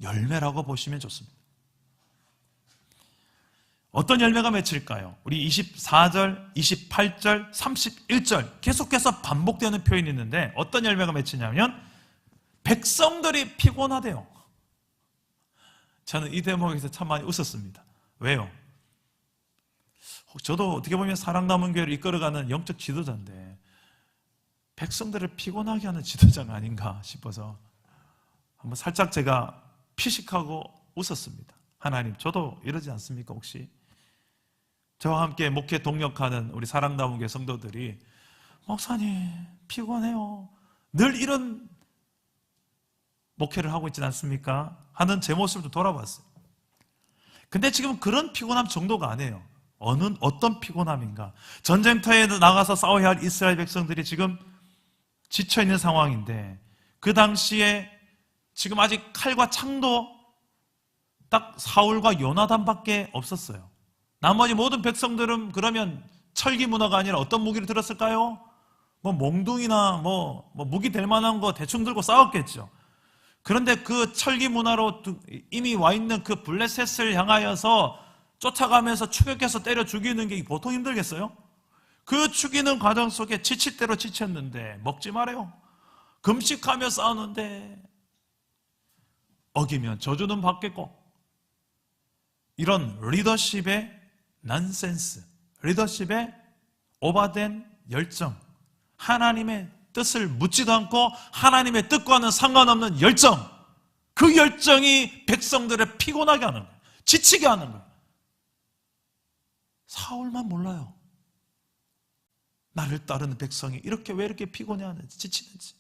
[SPEAKER 1] 열매라고 보시면 좋습니다. 어떤 열매가 맺힐까요? 우리 24절, 28절, 31절 계속해서 반복되는 표현이 있는데 어떤 열매가 맺히냐면 백성들이 피곤하대요. 저는 이 대목에서 참 많이 웃었습니다. 왜요? 저도 어떻게 보면 사랑남은 교회를 이끌어가는 영적 지도자인데 백성들을 피곤하게 하는 지도자가 아닌가 싶어서 한번 살짝 제가 피식하고 웃었습니다. 하나님, 저도 이러지 않습니까? 혹시 저와 함께 목회 동역하는 우리 사랑남은 교회 성도들이 목사님 피곤해요, 늘 이런 목회를 하고 있지 않습니까? 하는 제 모습도 돌아봤어요. 근데 지금 그런 피곤함 정도가 아니에요. 어떤 피곤함인가? 전쟁터에 나가서 싸워야 할 이스라엘 백성들이 지금 지쳐있는 상황인데 그 당시에 지금 아직 칼과 창도 딱 사울과 요나단밖에 없었어요. 나머지 모든 백성들은 그러면 철기 문화가 아니라 어떤 무기를 들었을까요? 뭐 몽둥이나 뭐 무기 될 만한 거 대충 들고 싸웠겠죠. 그런데 그 철기 문화로 이미 와 있는 그 블레셋을 향하여서 쫓아가면서 추격해서 때려 죽이는 게 보통 힘들겠어요? 그 죽이는 과정 속에 지칠 대로 지쳤는데 먹지 말아요. 금식하며 싸우는데 어기면 저주는 받겠고, 이런 리더십의 난센스, 리더십의 오바된 열정, 하나님의 뜻을 묻지도 않고 하나님의 뜻과는 상관없는 열정, 그 열정이 백성들을 피곤하게 하는 거예요. 지치게 하는 거예요. 사울만 몰라요. 나를 따르는 백성이 왜 이렇게 피곤해하는지, 지치는지.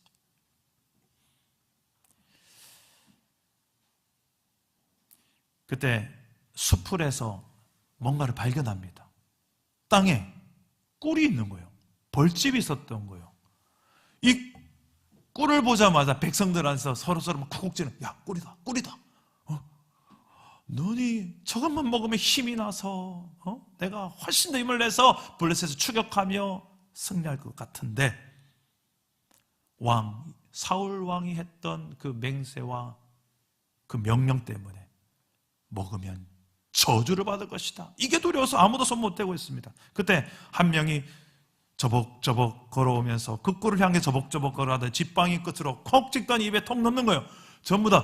[SPEAKER 1] 그때 수풀에서 뭔가를 발견합니다. 땅에 꿀이 있는 거예요. 벌집이 있었던 거예요. 이 꿀을 보자마자 백성들 안에서 서로 막 구국지는, 야, 꿀이다, 꿀이다. 눈이 저것만 먹으면 힘이 나서 내가 훨씬 더 힘을 내서 블레셋을 추격하며 승리할 것 같은데 사울 왕이 했던 그 맹세와 그 명령 때문에 먹으면 저주를 받을 것이다. 이게 두려워서 아무도 손 못 대고 있습니다. 그때 한 명이 저벅저벅 걸어오면서 그 꿀을 향해 저벅저벅 걸어가다 지팡이 끝으로 콕 찍더니 입에 톡 넣는 거예요. 전부 다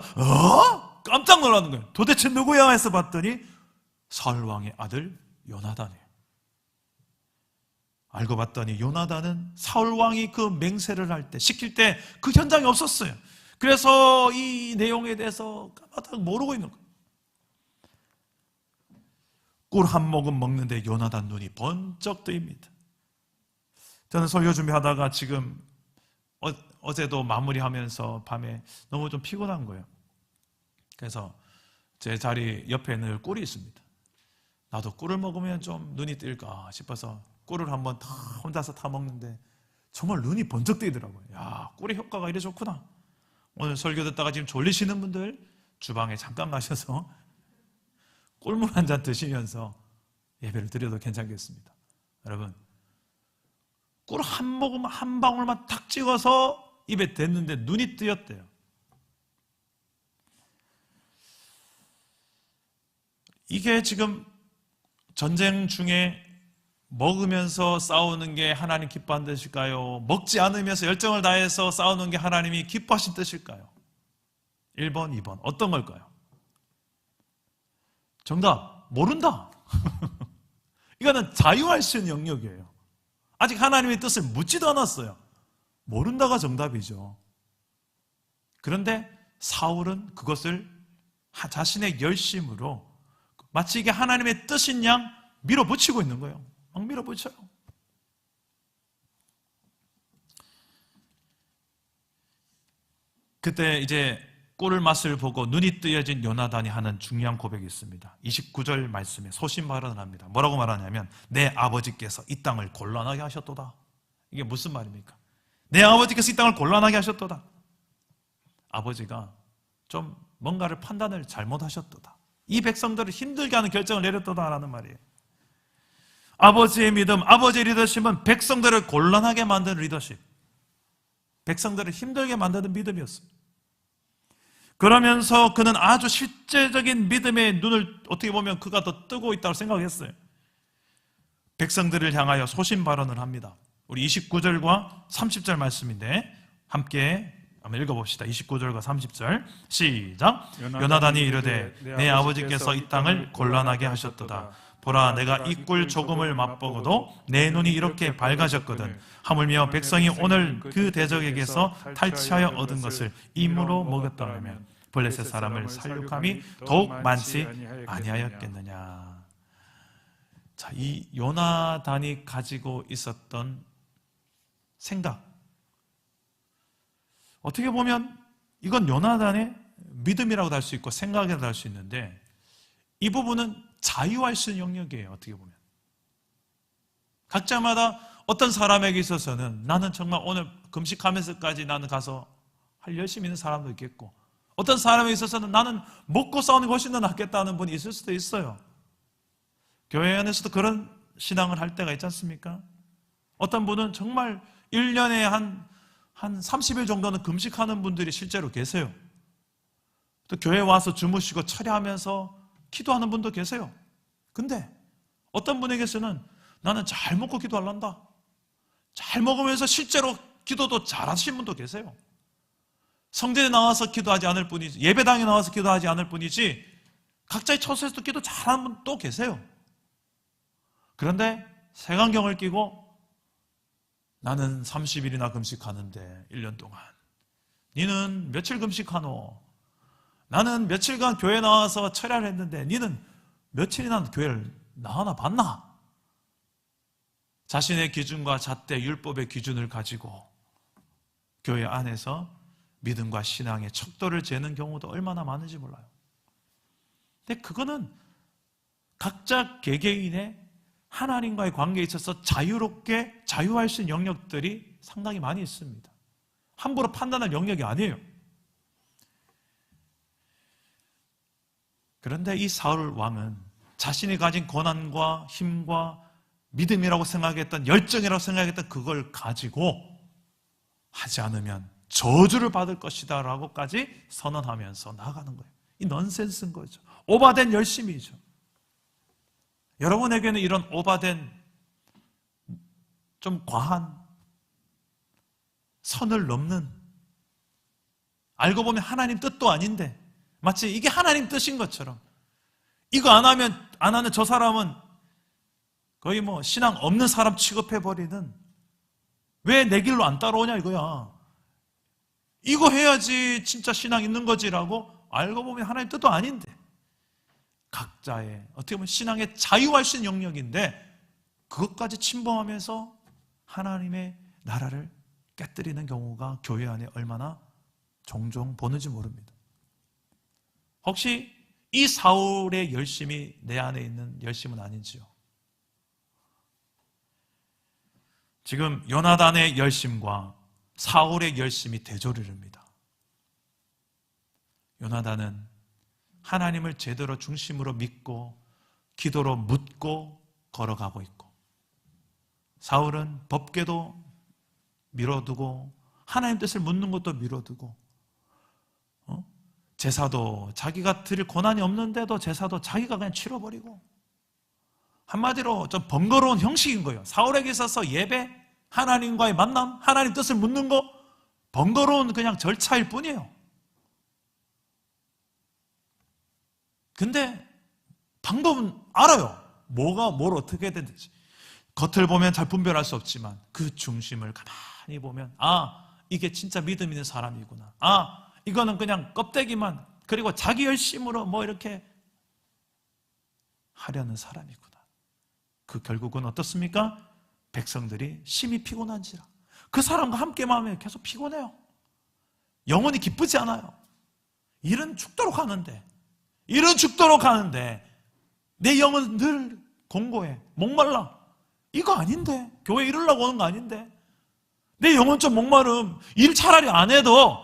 [SPEAKER 1] 깜짝 놀라는 거예요. 도대체 누구야 해서 봤더니 사울 왕의 아들 요나단이에요. 알고 봤더니 요나단은 사울 왕이 그 맹세를 할 때, 시킬 때 그 현장에 없었어요. 그래서 이 내용에 대해서 까마득 모르고 있는 거예요. 꿀 한 모금 먹는데 요나단 눈이 번쩍 뜨입니다. 저는 설교 준비하다가 지금 어제도 마무리하면서 밤에 너무 좀 피곤한 거예요. 그래서 제 자리 옆에 늘 꿀이 있습니다. 나도 꿀을 먹으면 좀 눈이 뜰까 싶어서 꿀을 한번 다 혼자서 타 먹는데 정말 눈이 번쩍 뜨이더라고요. 야, 꿀의 효과가 이래 좋구나. 오늘 설교 듣다가 지금 졸리시는 분들 주방에 잠깐 가셔서 꿀물 한 잔 드시면서 예배를 드려도 괜찮겠습니다. 여러분, 꿀 한 모금 한 방울만 탁 찍어서 입에 댔는데 눈이 뜨였대요. 이게 지금 전쟁 중에 먹으면서 싸우는 게 하나님 기뻐하는 뜻일까요? 먹지 않으면서 열정을 다해서 싸우는 게 하나님이 기뻐하신 뜻일까요? 1번, 2번 어떤 걸까요? 정답, 모른다. 이거는 자유할 수 있는 영역이에요. 아직 하나님의 뜻을 묻지도 않았어요. 모른다가 정답이죠. 그런데 사울은 그것을 자신의 열심으로 마치 이게 하나님의 뜻인 양 밀어붙이고 있는 거예요. 막 밀어붙여요. 그때 이제 꿀을 맛을 보고 눈이 뜨여진 요나단이 하는 중요한 고백이 있습니다. 29절 말씀에 소신 발언을 합니다. 뭐라고 말하냐면 내 아버지께서 이 땅을 곤란하게 하셨도다. 이게 무슨 말입니까? 내 아버지께서 이 땅을 곤란하게 하셨도다. 아버지가 좀 뭔가를 판단을 잘못하셨도다. 이 백성들을 힘들게 하는 결정을 내렸도다라는 말이에요. 아버지의 믿음, 아버지의 리더십은 백성들을 곤란하게 만드는 리더십, 백성들을 힘들게 만드는 믿음이었습니다. 그러면서 그는 아주 실제적인 믿음의 눈을 어떻게 보면 그가 더 뜨고 있다고 생각했어요. 백성들을 향하여 소신 발언을 합니다. 우리 29절과 30절 말씀인데 함께 한번 읽어봅시다. 29절과 30절 시작. 요나단이 이르되 내 아버지께서 이 땅을 곤란하게 하셨도다. 보라, 내가 이 꿀 조금을 맛보고도 내 눈이 이렇게 밝아졌거든. 하물며 백성이 오늘 그 대적에게서 탈취하여 얻은 것을 임으로 먹였다면 블레셋 사람을 살육함이 더욱 많지 아니하였겠느냐. 자, 이 요나단이 가지고 있었던 생각, 어떻게 보면 이건 요나단의 믿음이라고도 할 수 있고 생각이라고도 할 수 있는데 이 부분은 자유할 수 있는 영역이에요. 어떻게 보면 각자마다 어떤 사람에게 있어서는 나는 정말 오늘 금식하면서까지 나는 가서 할 열심히 있는 사람도 있겠고, 어떤 사람에 있어서는 나는 먹고 싸우는 것이 더 낫겠다는 분이 있을 수도 있어요. 교회 안에서도 그런 신앙을 할 때가 있지 않습니까? 어떤 분은 정말 1년에 한 30일 정도는 금식하는 분들이 실제로 계세요. 또 교회 와서 주무시고 철야하면서 기도하는 분도 계세요. 근데 어떤 분에게서는 나는 잘 먹고 기도하란다, 잘 먹으면서 실제로 기도도 잘하시는 분도 계세요. 성전에 나와서 기도하지 않을 뿐이지, 예배당에 나와서 기도하지 않을 뿐이지 각자의 처소에서도 기도 잘하는 분 또 계세요. 그런데 색안경을 끼고 나는 30일이나 금식하는데 1년 동안 니는 며칠 금식하노? 나는 며칠간 교회 나와서 철야를 했는데 니는 며칠이나 교회를 나와나 봤나? 자신의 기준과 잣대 율법의 기준을 가지고 교회 안에서 믿음과 신앙의 척도를 재는 경우도 얼마나 많은지 몰라요. 근데 그거는 각자 개개인의 하나님과의 관계에 있어서 자유롭게 자유할 수 있는 영역들이 상당히 많이 있습니다. 함부로 판단할 영역이 아니에요. 그런데 이 사울 왕은 자신이 가진 권한과 힘과 믿음이라고 생각했던, 열정이라고 생각했던 그걸 가지고 하지 않으면 저주를 받을 것이다 라고까지 선언하면서 나아가는 거예요. 이 넌센스인 거죠. 오바된 열심이죠. 여러분에게는 이런 오바된, 좀 과한, 선을 넘는, 알고 보면 하나님 뜻도 아닌데 마치 이게 하나님 뜻인 것처럼, 이거 안 하는 저 사람은 거의 뭐 신앙 없는 사람 취급해버리는, 왜 내 길로 안 따라오냐 이거야. 이거 해야지 진짜 신앙 있는 거지라고 알고 보면 하나님 뜻도 아닌데, 각자의 어떻게 보면 신앙의 자유할 수 있는 영역인데 그것까지 침범하면서 하나님의 나라를 깨뜨리는 경우가 교회 안에 얼마나 종종 보는지 모릅니다. 혹시 이 사울의 열심이 내 안에 있는 열심은 아닌지요? 지금 요나단의 열심과 사울의 열심이 대조를 합니다. 요나단은 하나님을 제대로 중심으로 믿고 기도로 묻고 걸어가고 있고, 사울은 법궤도 미뤄두고 하나님 뜻을 묻는 것도 미뤄두고, 제사도 자기가 드릴 권한이 없는데도 제사도 자기가 그냥 치러버리고, 한마디로 좀 번거로운 형식인 거예요. 사울에게 있어서 예배, 하나님과의 만남, 하나님 뜻을 묻는 거 번거로운 그냥 절차일 뿐이에요. 근데 방법은 알아요. 뭐가 뭘 어떻게 해야 되는지. 겉을 보면 잘 분별할 수 없지만 그 중심을 가만히 보면, 아, 이게 진짜 믿음 있는 사람이구나. 아, 이거는 그냥 껍데기만, 그리고 자기 열심으로 뭐 이렇게 하려는 사람이구나. 그 결국은 어떻습니까? 백성들이 심히 피곤한지라. 그 사람과 함께만 하면 계속 피곤해요. 영혼이 기쁘지 않아요. 일은 죽도록 하는데 내 영은 늘 공고해, 목말라. 이거 아닌데, 교회 이러려고 오는 거 아닌데, 내 영혼 좀 목마름, 일 차라리 안 해도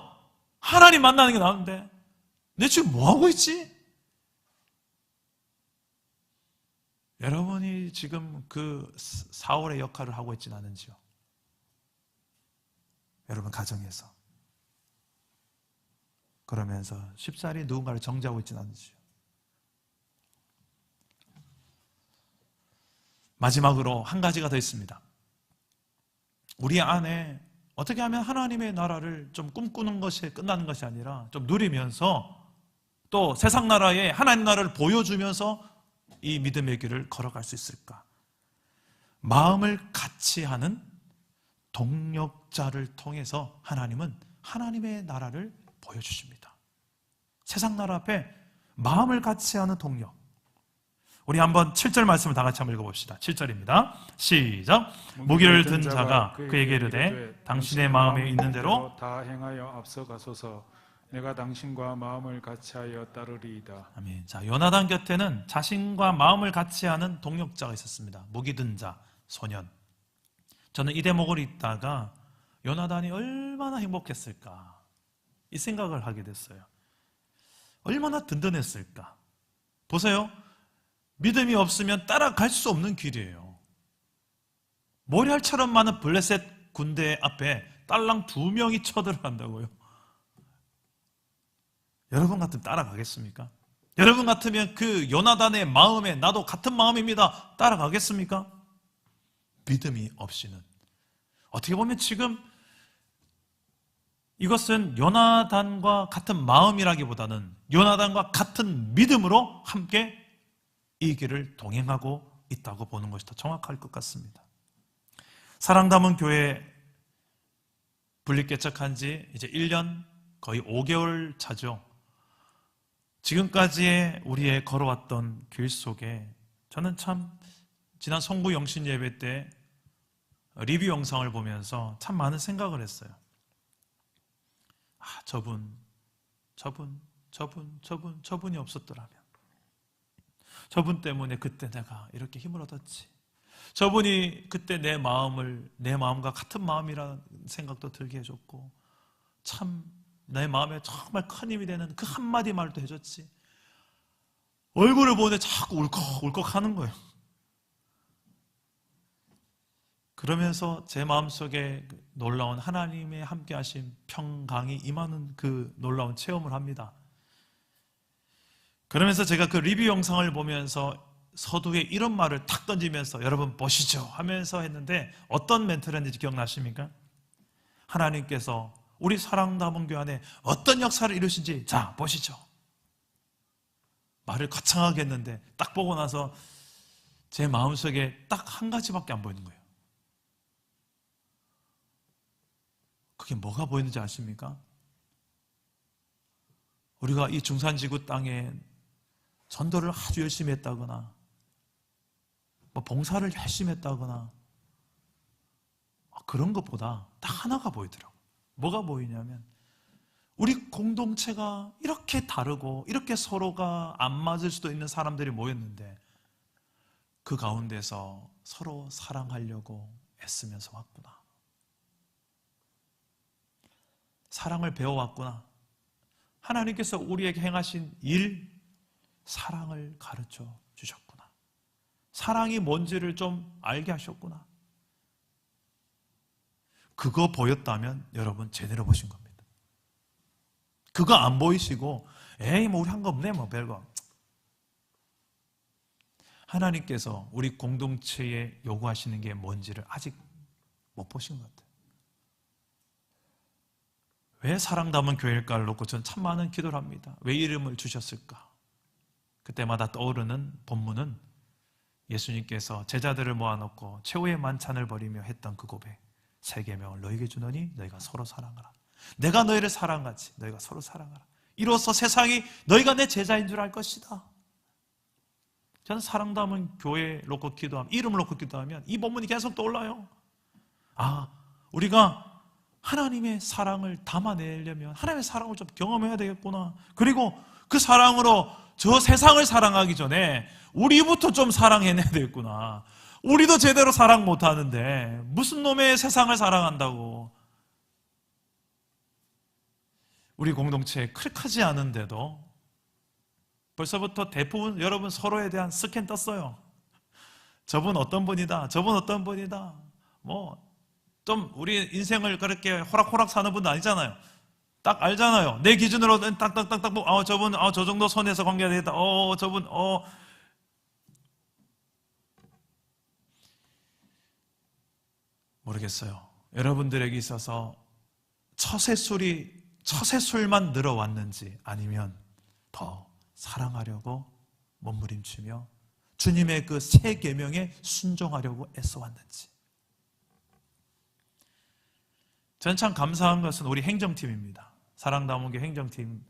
[SPEAKER 1] 하나님 만나는 게 나은데 내 지금 뭐하고 있지? 여러분이 지금 그 사울의 역할을 하고 있지는 않은지요? 여러분 가정에서 그러면서 쉽사리 누군가를 정죄하고 있지는 않은지요? 마지막으로 한 가지가 더 있습니다. 우리 안에 어떻게 하면 하나님의 나라를 좀 꿈꾸는 것이 끝나는 것이 아니라 좀 누리면서 또 세상 나라에 하나님 나라를 보여주면서 이 믿음의 길을 걸어갈 수 있을까? 마음을 같이 하는 동력자를 통해서 하나님은 하나님의 나라를 보여주십니다. 세상 나라 앞에 마음을 같이 하는 동력. 우리 한번 7절 말씀을 다 같이 한번 읽어봅시다. 7절입니다. 시작. 무기를 든 자가 그에게 이르되 당신의 마음에 있는 대로
[SPEAKER 2] 다 행하여 앞서가소서. 내가 당신과 마음을 같이하여 따르리이다.
[SPEAKER 1] 아멘. 자, 요나단 곁에는 자신과 마음을 같이하는 동력자가 있었습니다. 무기 든 자, 소년. 저는 이 대목을 읽다가 요나단이 얼마나 행복했을까, 이 생각을 하게 됐어요. 얼마나 든든했을까. 보세요. 믿음이 없으면 따라갈 수 없는 길이에요. 모래알처럼 많은 블레셋 군대 앞에 딸랑 2명이 쳐들어간다고요. 여러분 같으면 따라가겠습니까? 여러분 같으면 그 요나단의 마음에 나도 같은 마음입니다, 따라가겠습니까? 믿음이 없이는. 어떻게 보면 지금 이것은 요나단과 같은 마음이라기보다는 요나단과 같은 믿음으로 함께 이 길을 동행하고 있다고 보는 것이 더 정확할 것 같습니다. 사랑 담은 교회 분립개척한 지 이제 1년 거의 5개월 차죠. 지금까지의 우리의 걸어왔던 길 속에 저는 참 지난 성부 영신 예배 때 리뷰 영상을 보면서 참 많은 생각을 했어요. 아, 저분이 없었더라면, 저분 때문에 그때 내가 이렇게 힘을 얻었지, 저분이 그때 내 마음과 같은 마음이라는 생각도 들게 해줬고, 참 내 마음에 정말 큰 힘이 되는 그 한마디 말도 해줬지. 얼굴을 보는데 자꾸 울컥울컥 하는 거예요. 그러면서 제 마음속에 놀라운 하나님의 함께하신 평강이 임하는 그 놀라운 체험을 합니다. 그러면서 제가 그 리뷰 영상을 보면서 서두에 이런 말을 탁 던지면서 여러분 보시죠 하면서 했는데 어떤 멘트를 했는지 기억나십니까? 하나님께서 우리 사랑담은 교회 안에 어떤 역사를 이루신지 자 보시죠. 말을 거창하게 했는데 딱 보고 나서 제 마음속에 딱 한 가지밖에 안 보이는 거예요. 그게 뭐가 보이는지 아십니까? 우리가 이 중산지구 땅에 전도를 아주 열심히 했다거나 뭐 봉사를 열심히 했다거나 그런 것보다 딱 하나가 보이더라고요. 뭐가 보이냐면 우리 공동체가 이렇게 다르고 이렇게 서로가 안 맞을 수도 있는 사람들이 모였는데 그 가운데서 서로 사랑하려고 애쓰면서 왔구나. 사랑을 배워왔구나. 하나님께서 우리에게 행하신 일, 사랑을 가르쳐 주셨구나. 사랑이 뭔지를 좀 알게 하셨구나. 그거 보였다면 여러분 제대로 보신 겁니다. 그거 안 보이시고 에이 뭐 우리 한 거 없네 뭐 별거. 하나님께서 우리 공동체에 요구하시는 게 뭔지를 아직 못 보신 것 같아요. 왜 사랑 담은 교회일까를 놓고 저는 참 많은 기도를 합니다. 왜 이름을 주셨을까? 그때마다 떠오르는 본문은 예수님께서 제자들을 모아놓고 최후의 만찬을 벌이며 했던 그 고백. 세 계명을 너에게 주노니 너희가 서로 사랑하라. 내가 너희를 사랑하지 너희가 서로 사랑하라. 이로써 세상이 너희가 내 제자인 줄 알 것이다. 저는 사랑 담은 교회 놓고 기도하면, 이름을 놓고 기도하면 이 본문이 계속 떠올라요. 우리가 하나님의 사랑을 담아내려면 하나님의 사랑을 좀 경험해야 되겠구나. 그리고 그 사랑으로 저 세상을 사랑하기 전에 우리부터 좀 사랑해내야 되겠구나. 우리도 제대로 사랑 못하는데 무슨 놈의 세상을 사랑한다고. 우리 공동체에 크게 않은데도 벌써부터 대부분 여러분 서로에 대한 스캔 떴어요. 저분 어떤 분이다, 저분 어떤 분이다. 뭐 좀 우리 인생을 그렇게 호락호락 사는 분도 아니잖아요. 딱 알잖아요. 내 기준으로 딱딱딱딱 저분 저 정도 선에서 관계가 되겠다. 저분 모르겠어요. 여러분들에게 있어서 처세술만 늘어왔는지 아니면 더 사랑하려고 몸부림치며 주님의 그 새 계명에 순종하려고 애써왔는지. 저는 참 감사한 것은 우리 행정팀입니다. 사랑담원교 행정팀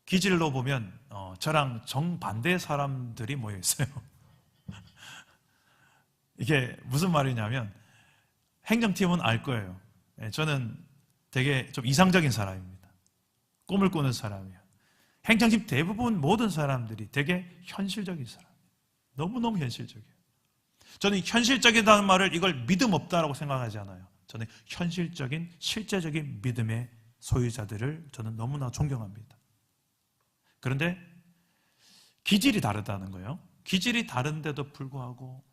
[SPEAKER 1] 기질로 보면 저랑 정반대의 사람들이 모여 있어요. 이게 무슨 말이냐면 행정팀은 알 거예요. 저는 되게 좀 이상적인 사람입니다. 꿈을 꾸는 사람이에요. 행정팀 대부분 모든 사람들이 되게 현실적인 사람이에요. 너무너무 현실적이에요. 저는 현실적이라는 말을 이걸 믿음 없다라고 생각하지 않아요. 저는 현실적인 실제적인 믿음의 소유자들을 저는 너무나 존경합니다. 그런데 기질이 다르다는 거예요. 기질이 다른데도 불구하고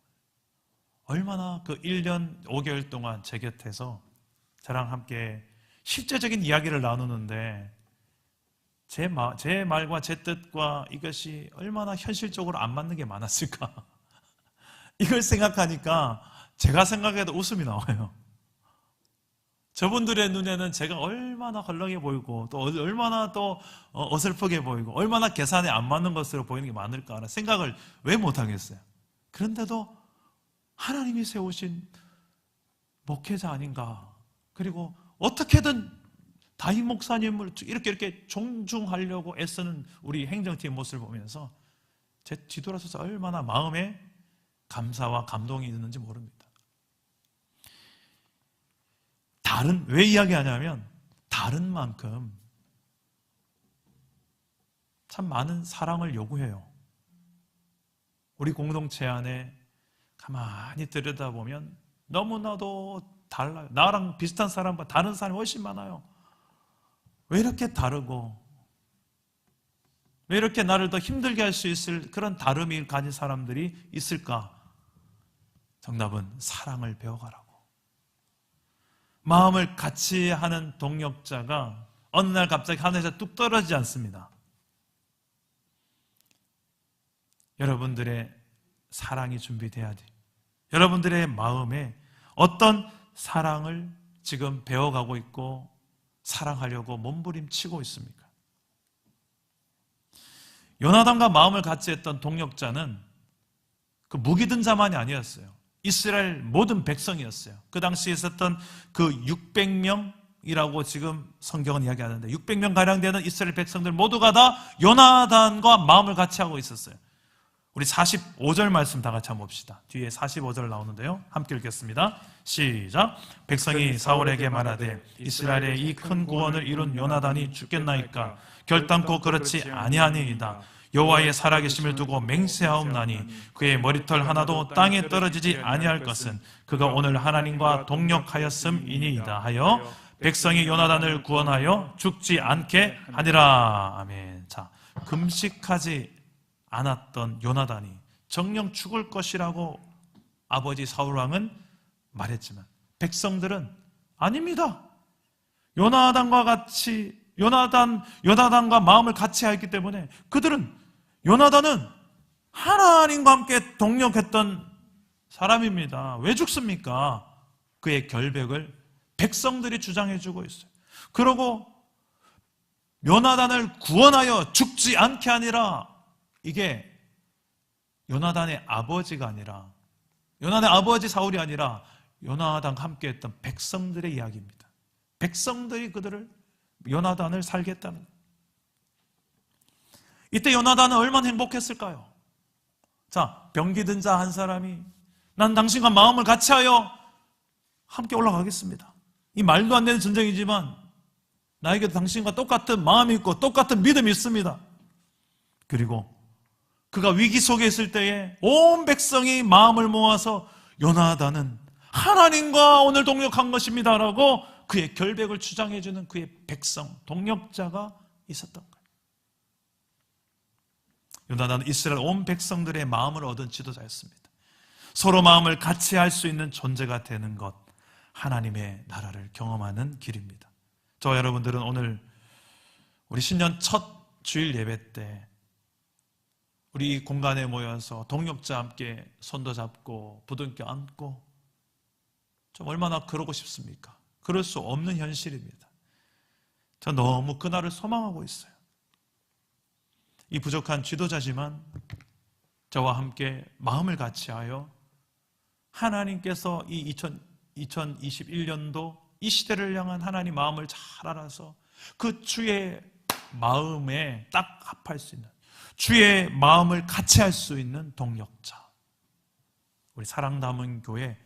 [SPEAKER 1] 얼마나 그 1년 5개월 동안 제 곁에서 저랑 함께 실제적인 이야기를 나누는데 제 말과 제 뜻과 이것이 얼마나 현실적으로 안 맞는 게 많았을까. 이걸 생각하니까 제가 생각해도 웃음이 나와요. 저분들의 눈에는 제가 얼마나 헐렁해 보이고 또 얼마나 또 어설프게 보이고 얼마나 계산에 안 맞는 것으로 보이는 게 많을까 하는 생각을 왜 못하겠어요. 그런데도 하나님이 세우신 목회자 아닌가. 그리고 어떻게든 담임 목사님을 이렇게 존중하려고 애쓰는 우리 행정팀 모습을 보면서 제 뒤돌아서서 얼마나 마음에 감사와 감동이 있는지 모릅니다. 왜 이야기하냐면 다른 만큼 참 많은 사랑을 요구해요. 우리 공동체 안에 가만히 들여다보면 너무나도 달라요. 나랑 비슷한 사람과 다른 사람이 훨씬 많아요. 왜 이렇게 다르고 왜 이렇게 나를 더 힘들게 할 수 있을 그런 다름이 가진 사람들이 있을까? 정답은 사랑을 배워가라고. 마음을 같이 하는 동역자가 어느 날 갑자기 하늘에서 뚝 떨어지지 않습니다. 여러분들의 사랑이 준비돼야 돼요. 여러분들의 마음에 어떤 사랑을 지금 배워가고 있고 사랑하려고 몸부림치고 있습니까? 요나단과 마음을 같이 했던 동역자는 그 무기 든 자만이 아니었어요. 이스라엘 모든 백성이었어요. 그 당시에 있었던 그 600명이라고 지금 성경은 이야기하는데 600명 가량 되는 이스라엘 백성들 모두가 다 요나단과 마음을 같이 하고 있었어요. 우리 45절 말씀 다 같이 한번 봅시다. 뒤에 45절 나오는데요. 함께 읽겠습니다. 시작. 백성이 사울에게 말하되 이스라엘의 이 큰 구원을 이룬 요나단이 죽겠나이까? 결단코 그렇지 아니하니이다. 여호와의 살아계심을 두고 맹세하옵나니 그의 머리털 하나도 땅에 떨어지지 아니할 것은 그가 오늘 하나님과 동력하였음이니이다 하여 백성이 요나단을 구원하여 죽지 않게 하니라. 아멘. 자, 금식하지 않았던 요나단이 정녕 죽을 것이라고 아버지 사울왕은 말했지만 백성들은 아닙니다. 요나단과 마음을 같이 했기 때문에 요나단은 하나님과 함께 동력했던 사람입니다. 왜 죽습니까? 그의 결백을 백성들이 주장해주고 있어요. 그러고 요나단을 구원하여 죽지 않게 하니라. 이게 요나단의 아버지가 아니라 요나단의 아버지 사울이 아니라 요나단과 함께했던 백성들의 이야기입니다. 백성들이 요나단을 살겠다는 거예요. 이때 요나단은 얼마나 행복했을까요? 자, 병기 든 자 한 사람이 난 당신과 마음을 같이하여 함께 올라가겠습니다. 이 말도 안 되는 전쟁이지만 나에게도 당신과 똑같은 마음이 있고 똑같은 믿음이 있습니다. 그리고 그가 위기 속에 있을 때에 온 백성이 마음을 모아서 요나단은 하나님과 오늘 동력한 것입니다 라고 그의 결백을 주장해주는 그의 백성, 동력자가 있었던 거예요. 요나단은 이스라엘 온 백성들의 마음을 얻은 지도자였습니다. 서로 마음을 같이 할 수 있는 존재가 되는 것, 하나님의 나라를 경험하는 길입니다. 저와 여러분들은 오늘 우리 신년 첫 주일 예배 때 우리 이 공간에 모여서 동역자 함께 손도 잡고 부둥켜 안고 좀 얼마나 그러고 싶습니까? 그럴 수 없는 현실입니다. 저 너무 그날을 소망하고 있어요. 이 부족한 지도자지만 저와 함께 마음을 같이하여 하나님께서 이 2021년도 이 시대를 향한 하나님 마음을 잘 알아서 그 주의 마음에 딱 합할 수 있는 주의 마음을 같이 할 수 있는 동력자, 우리 사랑 담은 교회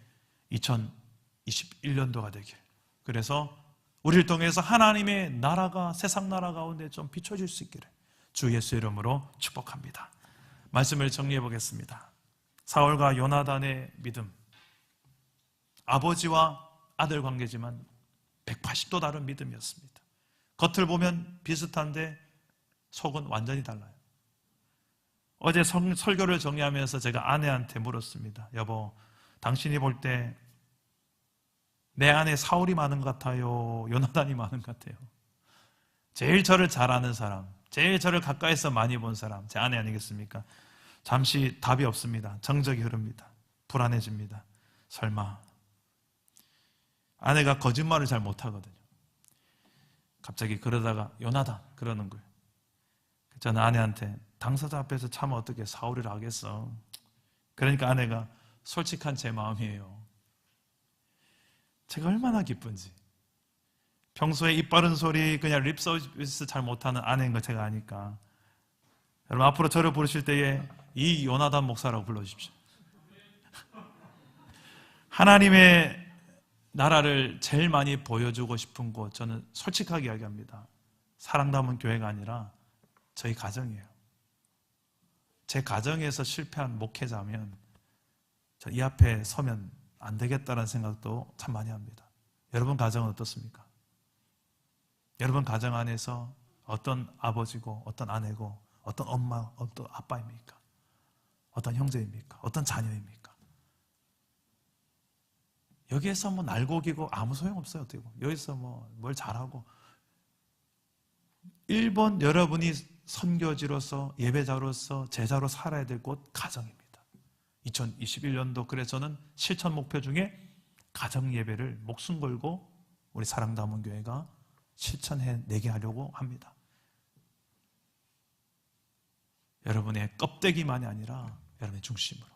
[SPEAKER 1] 2021년도가 되길, 그래서 우리를 통해서 하나님의 나라가 세상 나라 가운데 좀 비춰질 수 있기를 주 예수 이름으로 축복합니다. 말씀을 정리해 보겠습니다. 사울과 요나단의 믿음, 아버지와 아들 관계지만 180도 다른 믿음이었습니다. 겉을 보면 비슷한데 속은 완전히 달라요. 어제 설교를 정리하면서 제가 아내한테 물었습니다. 여보, 당신이 볼 때 내 안에 사울이 많은 것 같아요? 요나단이 많은 것 같아요? 제일 저를 잘 아는 사람, 제일 저를 가까이서 많이 본 사람, 제 아내 아니겠습니까? 잠시 답이 없습니다. 정적이 흐릅니다. 불안해집니다. 설마. 아내가 거짓말을 잘 못하거든요. 갑자기 그러다가 요나단 그러는 거예요. 저는 아내한테 당사자 앞에서 참 어떻게 사울이라 하겠어. 그러니까 아내가 솔직한 제 마음이에요. 제가 얼마나 기쁜지. 평소에 입 바른 소리 그냥 립 서비스 잘 못하는 아내인 거 제가 아니까. 여러분 앞으로 저를 부르실 때에 이 요나단 목사라고 불러주십시오. 하나님의 나라를 제일 많이 보여주고 싶은 곳, 저는 솔직하게 이야기합니다. 사랑 담은 교회가 아니라 저희 가정이에요. 제 가정에서 실패한 목회자면 저 이 앞에 서면 안 되겠다는 생각도 참 많이 합니다. 여러분 가정은 어떻습니까? 여러분 가정 안에서 어떤 아버지고 어떤 아내고 어떤 엄마, 어떤 아빠입니까? 어떤 형제입니까? 어떤 자녀입니까? 여기에서 뭐 날고기고 아무 소용없어요. 어떻게 보면. 여기서 뭐 뭘 잘하고 1번 여러분이 선교지로서 예배자로서 제자로 살아야 될 곳 가정입니다. 2021년도 그래서 저는 실천 목표 중에 가정 예배를 목숨 걸고 우리 사랑담은 교회가 실천해내게 하려고 합니다. 여러분의 껍데기만이 아니라 여러분의 중심으로.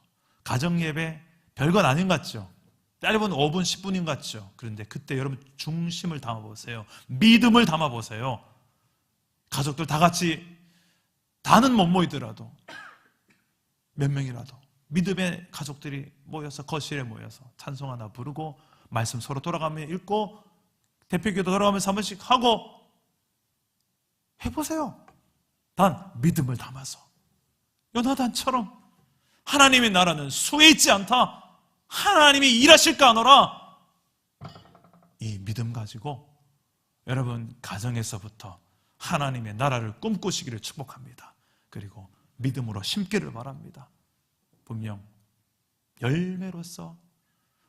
[SPEAKER 1] 가정 예배 별건 아닌 것 같죠? 짧은 5분, 10분인 것 같죠? 그런데 그때 여러분 중심을 담아보세요. 믿음을 담아보세요. 가족들 다 같이 다는 못 모이더라도 몇 명이라도 믿음의 가족들이 모여서 거실에 모여서 찬송 하나 부르고 말씀 서로 돌아가며 읽고 대표기도 돌아가면서 한 번씩 하고 해보세요. 단 믿음을 담아서 요나단처럼 하나님의 나라는 수에 있지 않다. 하나님이 일하실까 하노라. 이 믿음 가지고 여러분 가정에서부터 하나님의 나라를 꿈꾸시기를 축복합니다. 그리고 믿음으로 심기를 바랍니다. 분명 열매로서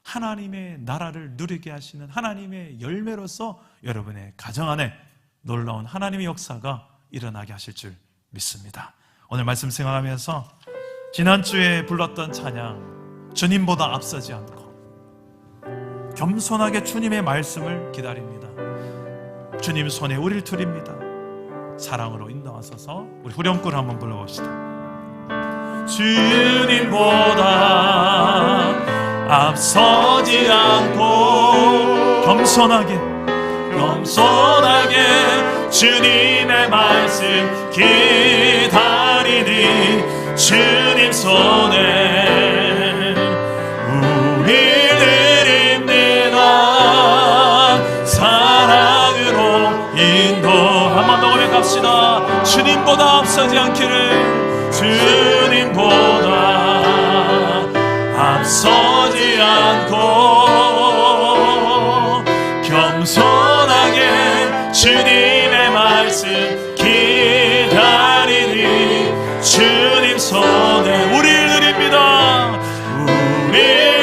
[SPEAKER 1] 하나님의 나라를 누리게 하시는 하나님의 열매로서 여러분의 가정 안에 놀라운 하나님의 역사가 일어나게 하실 줄 믿습니다. 오늘 말씀 생각하면서 지난주에 불렀던 찬양 주님보다 앞서지 않고 겸손하게 주님의 말씀을 기다립니다. 주님 손에 우리를 드립니다. 사랑으로 인도하소서. 우리 후렴구를 한번 불러봅시다. 주님보다 앞서지 않고 겸손하게 주님의 말씀 기다리니 주님 손에 우리 드립니다. 사랑으로 인도 한 번 더 고백합시다. 주님보다 앞서지 않기를 주님보다 앞서지 않고 겸손하게 주님의 말씀 기다리니 주님 손에 우리를 드립니다. 우리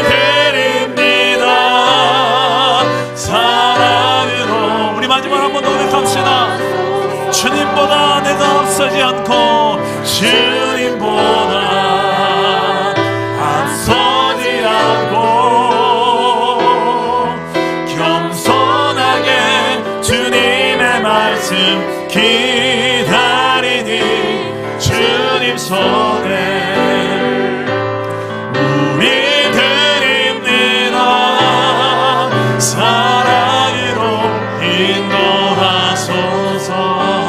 [SPEAKER 1] 드립니다. 사랑으로 우리 마지막 한 번 더 고백합시다. 주님보다 내가 앞서지 않고 주님보다 앞서지 않고 겸손하게 주님의 말씀 기다리니 주님 손에 우리 드립니다. 사랑으로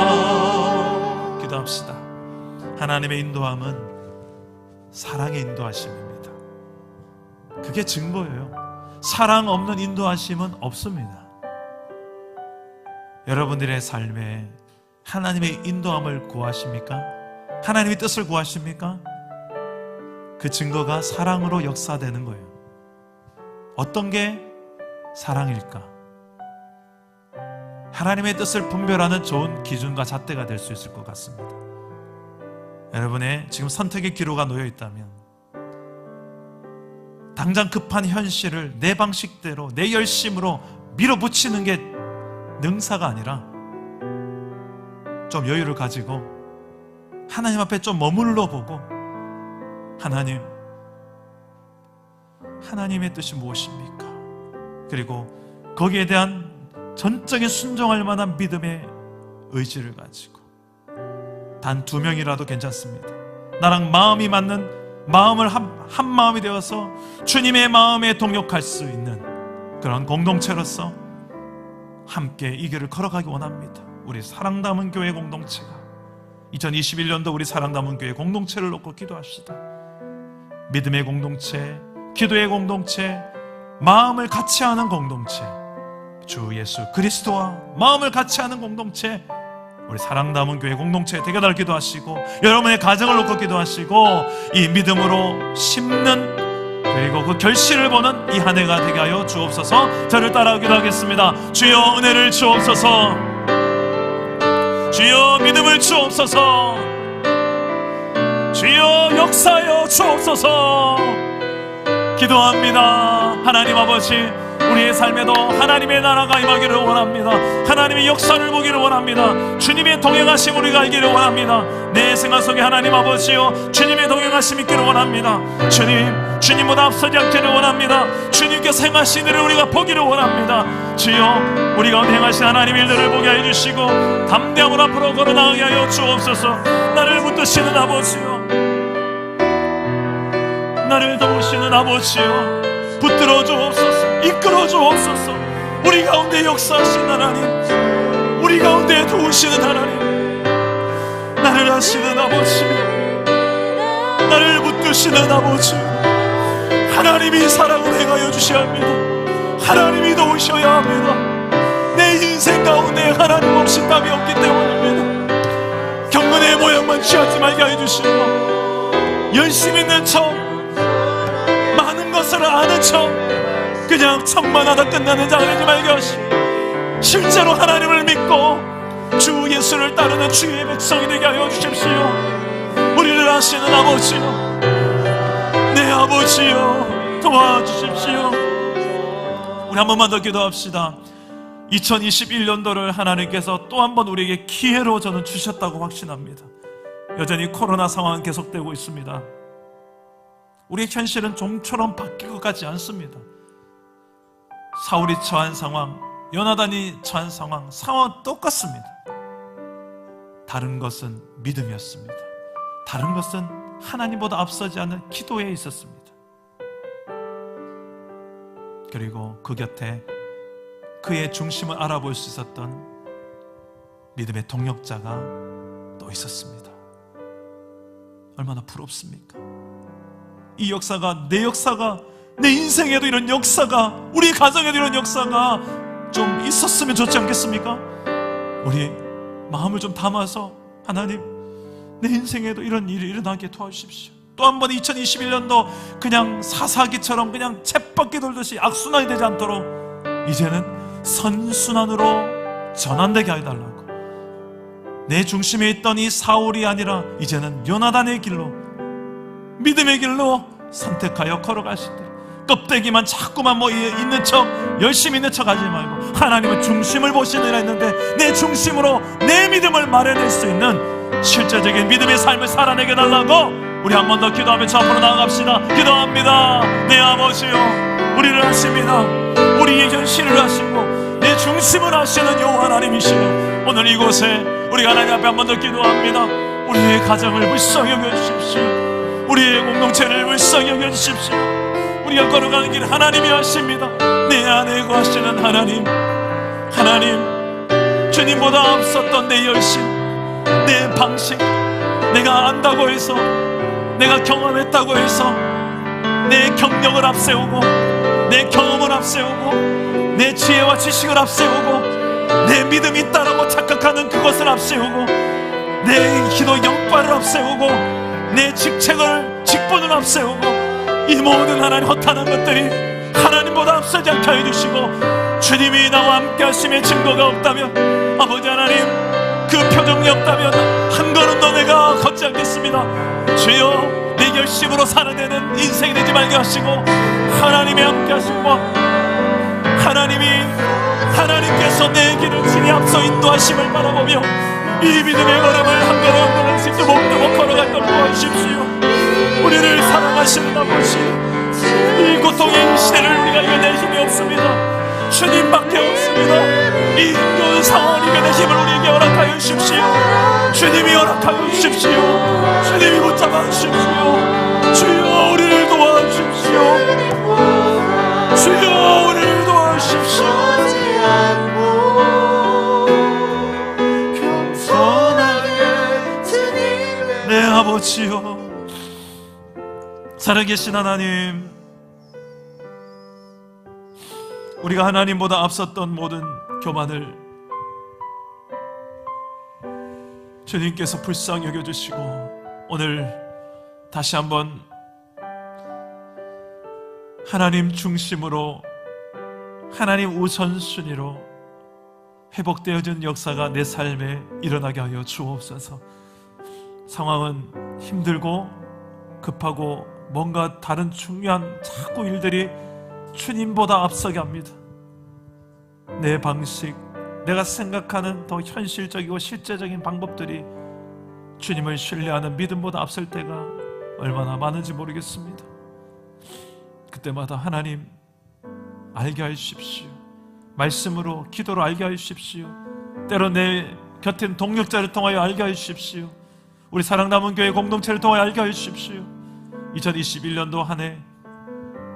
[SPEAKER 1] 인도하소서. 기도합시다. 하나님의 인도함은 사랑의 인도하심입니다. 그게 증거예요. 사랑 없는 인도하심은 없습니다. 여러분들의 삶에 하나님의 인도함을 구하십니까? 하나님의 뜻을 구하십니까? 그 증거가 사랑으로 역사되는 거예요. 어떤 게 사랑일까? 하나님의 뜻을 분별하는 좋은 기준과 잣대가 될 수 있을 것 같습니다. 여러분의 지금 선택의 기로가 놓여 있다면 당장 급한 현실을 내 방식대로 내 열심으로 밀어붙이는 게 능사가 아니라 좀 여유를 가지고 하나님 앞에 좀 머물러 보고 하나님의 뜻이 무엇입니까? 그리고 거기에 대한 전적인 순종할 만한 믿음의 의지를 가지고 단 2명이라도 괜찮습니다. 나랑 마음이 맞는 마음을 한 마음이 되어서 주님의 마음에 동역할 수 있는 그런 공동체로서 함께 이 길을 걸어가기 원합니다. 우리 사랑담은 교회 공동체가 2021년도 우리 사랑담은 교회 공동체를 놓고 기도합시다. 믿음의 공동체, 기도의 공동체, 마음을 같이 하는 공동체, 주 예수 그리스도와 마음을 같이 하는 공동체, 우리 사랑담은 교회 공동체에 되게 달 기도하시고 여러분의 가정을 놓고 기도하시고 이 믿음으로 심는 그리고 그 결실을 보는 이 한 해가 되게 하여 주옵소서. 저를 따라하기도 하겠습니다. 주여 은혜를 주옵소서. 주여 믿음을 주옵소서. 주여 역사하여 주옵소서. 기도합니다. 하나님 아버지, 우리의 삶에도 하나님의 나라가 임하기를 원합니다. 하나님의 역사를 보기를 원합니다. 주님의 동행하심 우리가 알기를 원합니다. 내 생활 속에 하나님 아버지요, 주님의 동행하심 있기를 원합니다. 주님보다 앞서지 않기를 원합니다. 주님께서 행하신 일을 우리가 보기를 원합니다. 주여, 우리 가운데 행하신 하나님의 일들을 보게 해주시고 담대함으로 앞으로 걸어나가게 하여 주옵소서. 나를 붙드시는 아버지요, 나를 도우시는 아버지요, 붙들어 주옵소서. 이끌어 주옵소서. 우리 가운데 역사하신 하나님, 우리 가운데 도우시는 하나님, 나를 하시는 아버지, 나를 붙드시는 아버지, 하나님이 사랑을 행하여 주셔야 합니다. 하나님이 도우셔야 합니다. 내 인생 가운데 하나님 없이 답이 없기 때문입니다. 경건의 모양만 취하지 말게 해주시고, 열심히 있는 척, 많은 것을 아는 척, 그냥 척만 하다 끝나는 자가 되지 말게 하시고, 실제로 하나님을 믿고 주 예수를 따르는 주의 백성이 되게 하여 주십시오. 우리를 아시는 아버지요, 내 아버지요, 도와주십시오. 우리 한 번만 더 기도합시다. 2021년도를 하나님께서 또 한 번 우리에게 기회로 저는 주셨다고 확신합니다. 여전히 코로나 상황은 계속되고 있습니다. 우리의 현실은 좀처럼 바뀔 것 같지 않습니다. 사울이 처한 상황, 요나단이 처한 상황은 똑같습니다. 다른 것은 믿음이었습니다. 다른 것은 하나님보다 앞서지 않는 기도에 있었습니다. 그리고 그 곁에 그의 중심을 알아볼 수 있었던 믿음의 동력자가 또 있었습니다. 얼마나 부럽습니까? 이 역사가, 내 인생에도 이런 역사가, 우리 가정에도 이런 역사가 좀 있었으면 좋지 않겠습니까? 우리 마음을 좀 담아서 하나님, 내 인생에도 이런 일이 일어나게 도와주십시오. 또 한 번 2021년도 그냥 사사기처럼 그냥 쳇바퀴 돌듯이 악순환이 되지 않도록 이제는 선순환으로 전환되게 해달라고, 내 중심에 있던 이 사울이 아니라 이제는 요나단의 길로, 믿음의 길로 선택하여 걸어갈 수 있도록, 껍데기만 자꾸만 있는 척, 열심히 있는 척 하지 말고 하나님은 중심을 보시느라 했는데 내 중심으로 내 믿음을 마련할 수 있는 실제적인 믿음의 삶을 살아내게 달라고 우리 한 번 더 기도하며 저 앞으로 나아갑시다. 기도합니다. 내 아버지요, 우리를 아십니다. 우리의 현실을 아시고 내 중심을 아시는 여호와 하나님이시여, 오늘 이곳에 우리가 하나님 앞에 한 번 더 기도합니다. 우리의 가정을 불쌍히 여겨주십시오. 우리의 공동체를 불쌍히 여겨주십시오. 우리가 걸어가는 길 하나님이 하십니다. 내 안에 거하시는 하나님, 주님보다 앞섰던 내 열심, 내 방식, 내가 안다고 해서, 내가 경험했다고 해서 내 경력을 앞세우고, 내 경험을 앞세우고, 내 지혜와 지식을 앞세우고, 내 믿음이 있다라고 착각하는 그것을 앞세우고, 내 기도 영빨을 앞세우고, 내 직분을 앞세우고, 이 모든 하나님 허탄한 것들이 하나님보다 앞서지 않게 해주시고, 주님이 나와 함께 하심의 증거가 없다면, 아버지 하나님 그 표정이 없다면 한 걸음도 내가 걷지 않겠습니다. 주여, 내 열심으로 살아내는 인생이 되지 말게 하시고, 하나님이 함께 하시고, 하나님께서 내 길을 친히 앞서 인도하심을 바라보며 이 믿음의 걸음을 한 걸음 한 걸음씩 또목또목 걸어가도록 도와주십시오. 우리를 사랑하시는 아버지, 이 고통의 시대를 우리가 이겨낼 힘이 없습니다. 주님밖에 없습니다. 이 힘겨운 상황을 이겨낼 힘을 우리에게 허락하여 주십시오. 주님이 허락하여 주십시오. 주님이 붙잡아 주십시오. 주여, 우리를 도와주십시오. 주여, 우리를 도와주십시오. 내 아버지요, 살아계신 하나님, 우리가 하나님보다 앞섰던 모든 교만을 주님께서 불쌍히 여겨주시고, 오늘 다시 한번 하나님 중심으로, 하나님 우선순위로 회복되어진 역사가 내 삶에 일어나게 하여 주옵소서. 상황은 힘들고 급하고 뭔가 다른 중요한 자꾸 일들이 주님보다 앞서게 합니다. 내 방식, 내가 생각하는 더 현실적이고 실제적인 방법들이 주님을 신뢰하는 믿음보다 앞설 때가 얼마나 많은지 모르겠습니다. 그때마다 하나님 알게 하십시오. 말씀으로, 기도로 알게 하십시오. 때로 내 곁에 있는 동력자를 통하여 알게 하십시오. 우리 사랑남은 교회 공동체를 통하여 알게 하십시오. 2021년도 한 해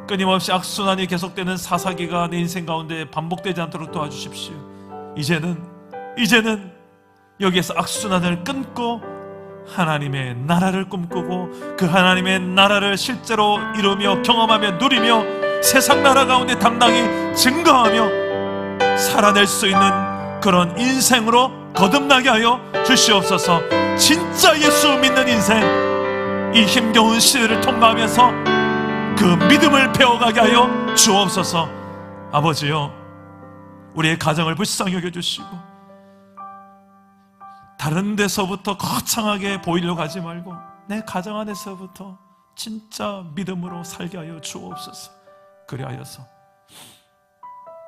[SPEAKER 1] 끊임없이 악순환이 계속되는 사사기가 내 인생 가운데 반복되지 않도록 도와주십시오. 이제는 여기에서 악순환을 끊고 하나님의 나라를 꿈꾸고 그 하나님의 나라를 실제로 이루며 경험하며 누리며 세상 나라 가운데 당당히 증거하며 살아낼 수 있는 그런 인생으로 거듭나게 하여 주시옵소서. 진짜 예수 믿는 인생, 이 힘겨운 시대를 통과하면서 그 믿음을 배워가게 하여 주옵소서. 아버지요, 우리의 가정을 불쌍히 여겨주시고 다른 데서부터 거창하게 보이려고 하지 말고 내 가정 안에서부터 진짜 믿음으로 살게 하여 주옵소서. 그리하여서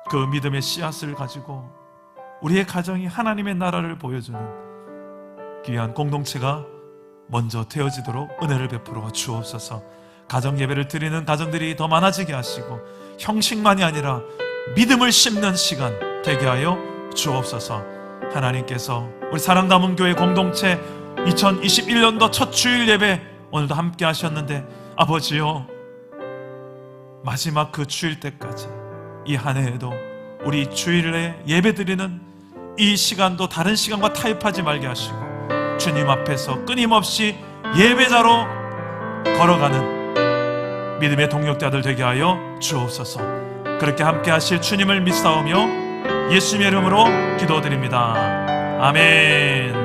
[SPEAKER 1] 그 믿음의 씨앗을 가지고 우리의 가정이 하나님의 나라를 보여주는 귀한 공동체가 먼저 되어지도록 은혜를 베풀어 주옵소서. 가정 예배를 드리는 가정들이 더 많아지게 하시고 형식만이 아니라 믿음을 심는 시간 되게 하여 주옵소서. 하나님께서 우리 사랑남은 교회 공동체 2021년도 첫 주일 예배 오늘도 함께 하셨는데 아버지요, 마지막 그 주일 때까지 이 한 해에도 우리 주일에 예배 드리는 이 시간도 다른 시간과 타협하지 말게 하시고 주님 앞에서 끊임없이 예배자로 걸어가는 믿음의 동력자들 되게 하여 주옵소서. 그렇게 함께 하실 주님을 믿사오며 예수님의 이름으로 기도드립니다. 아멘.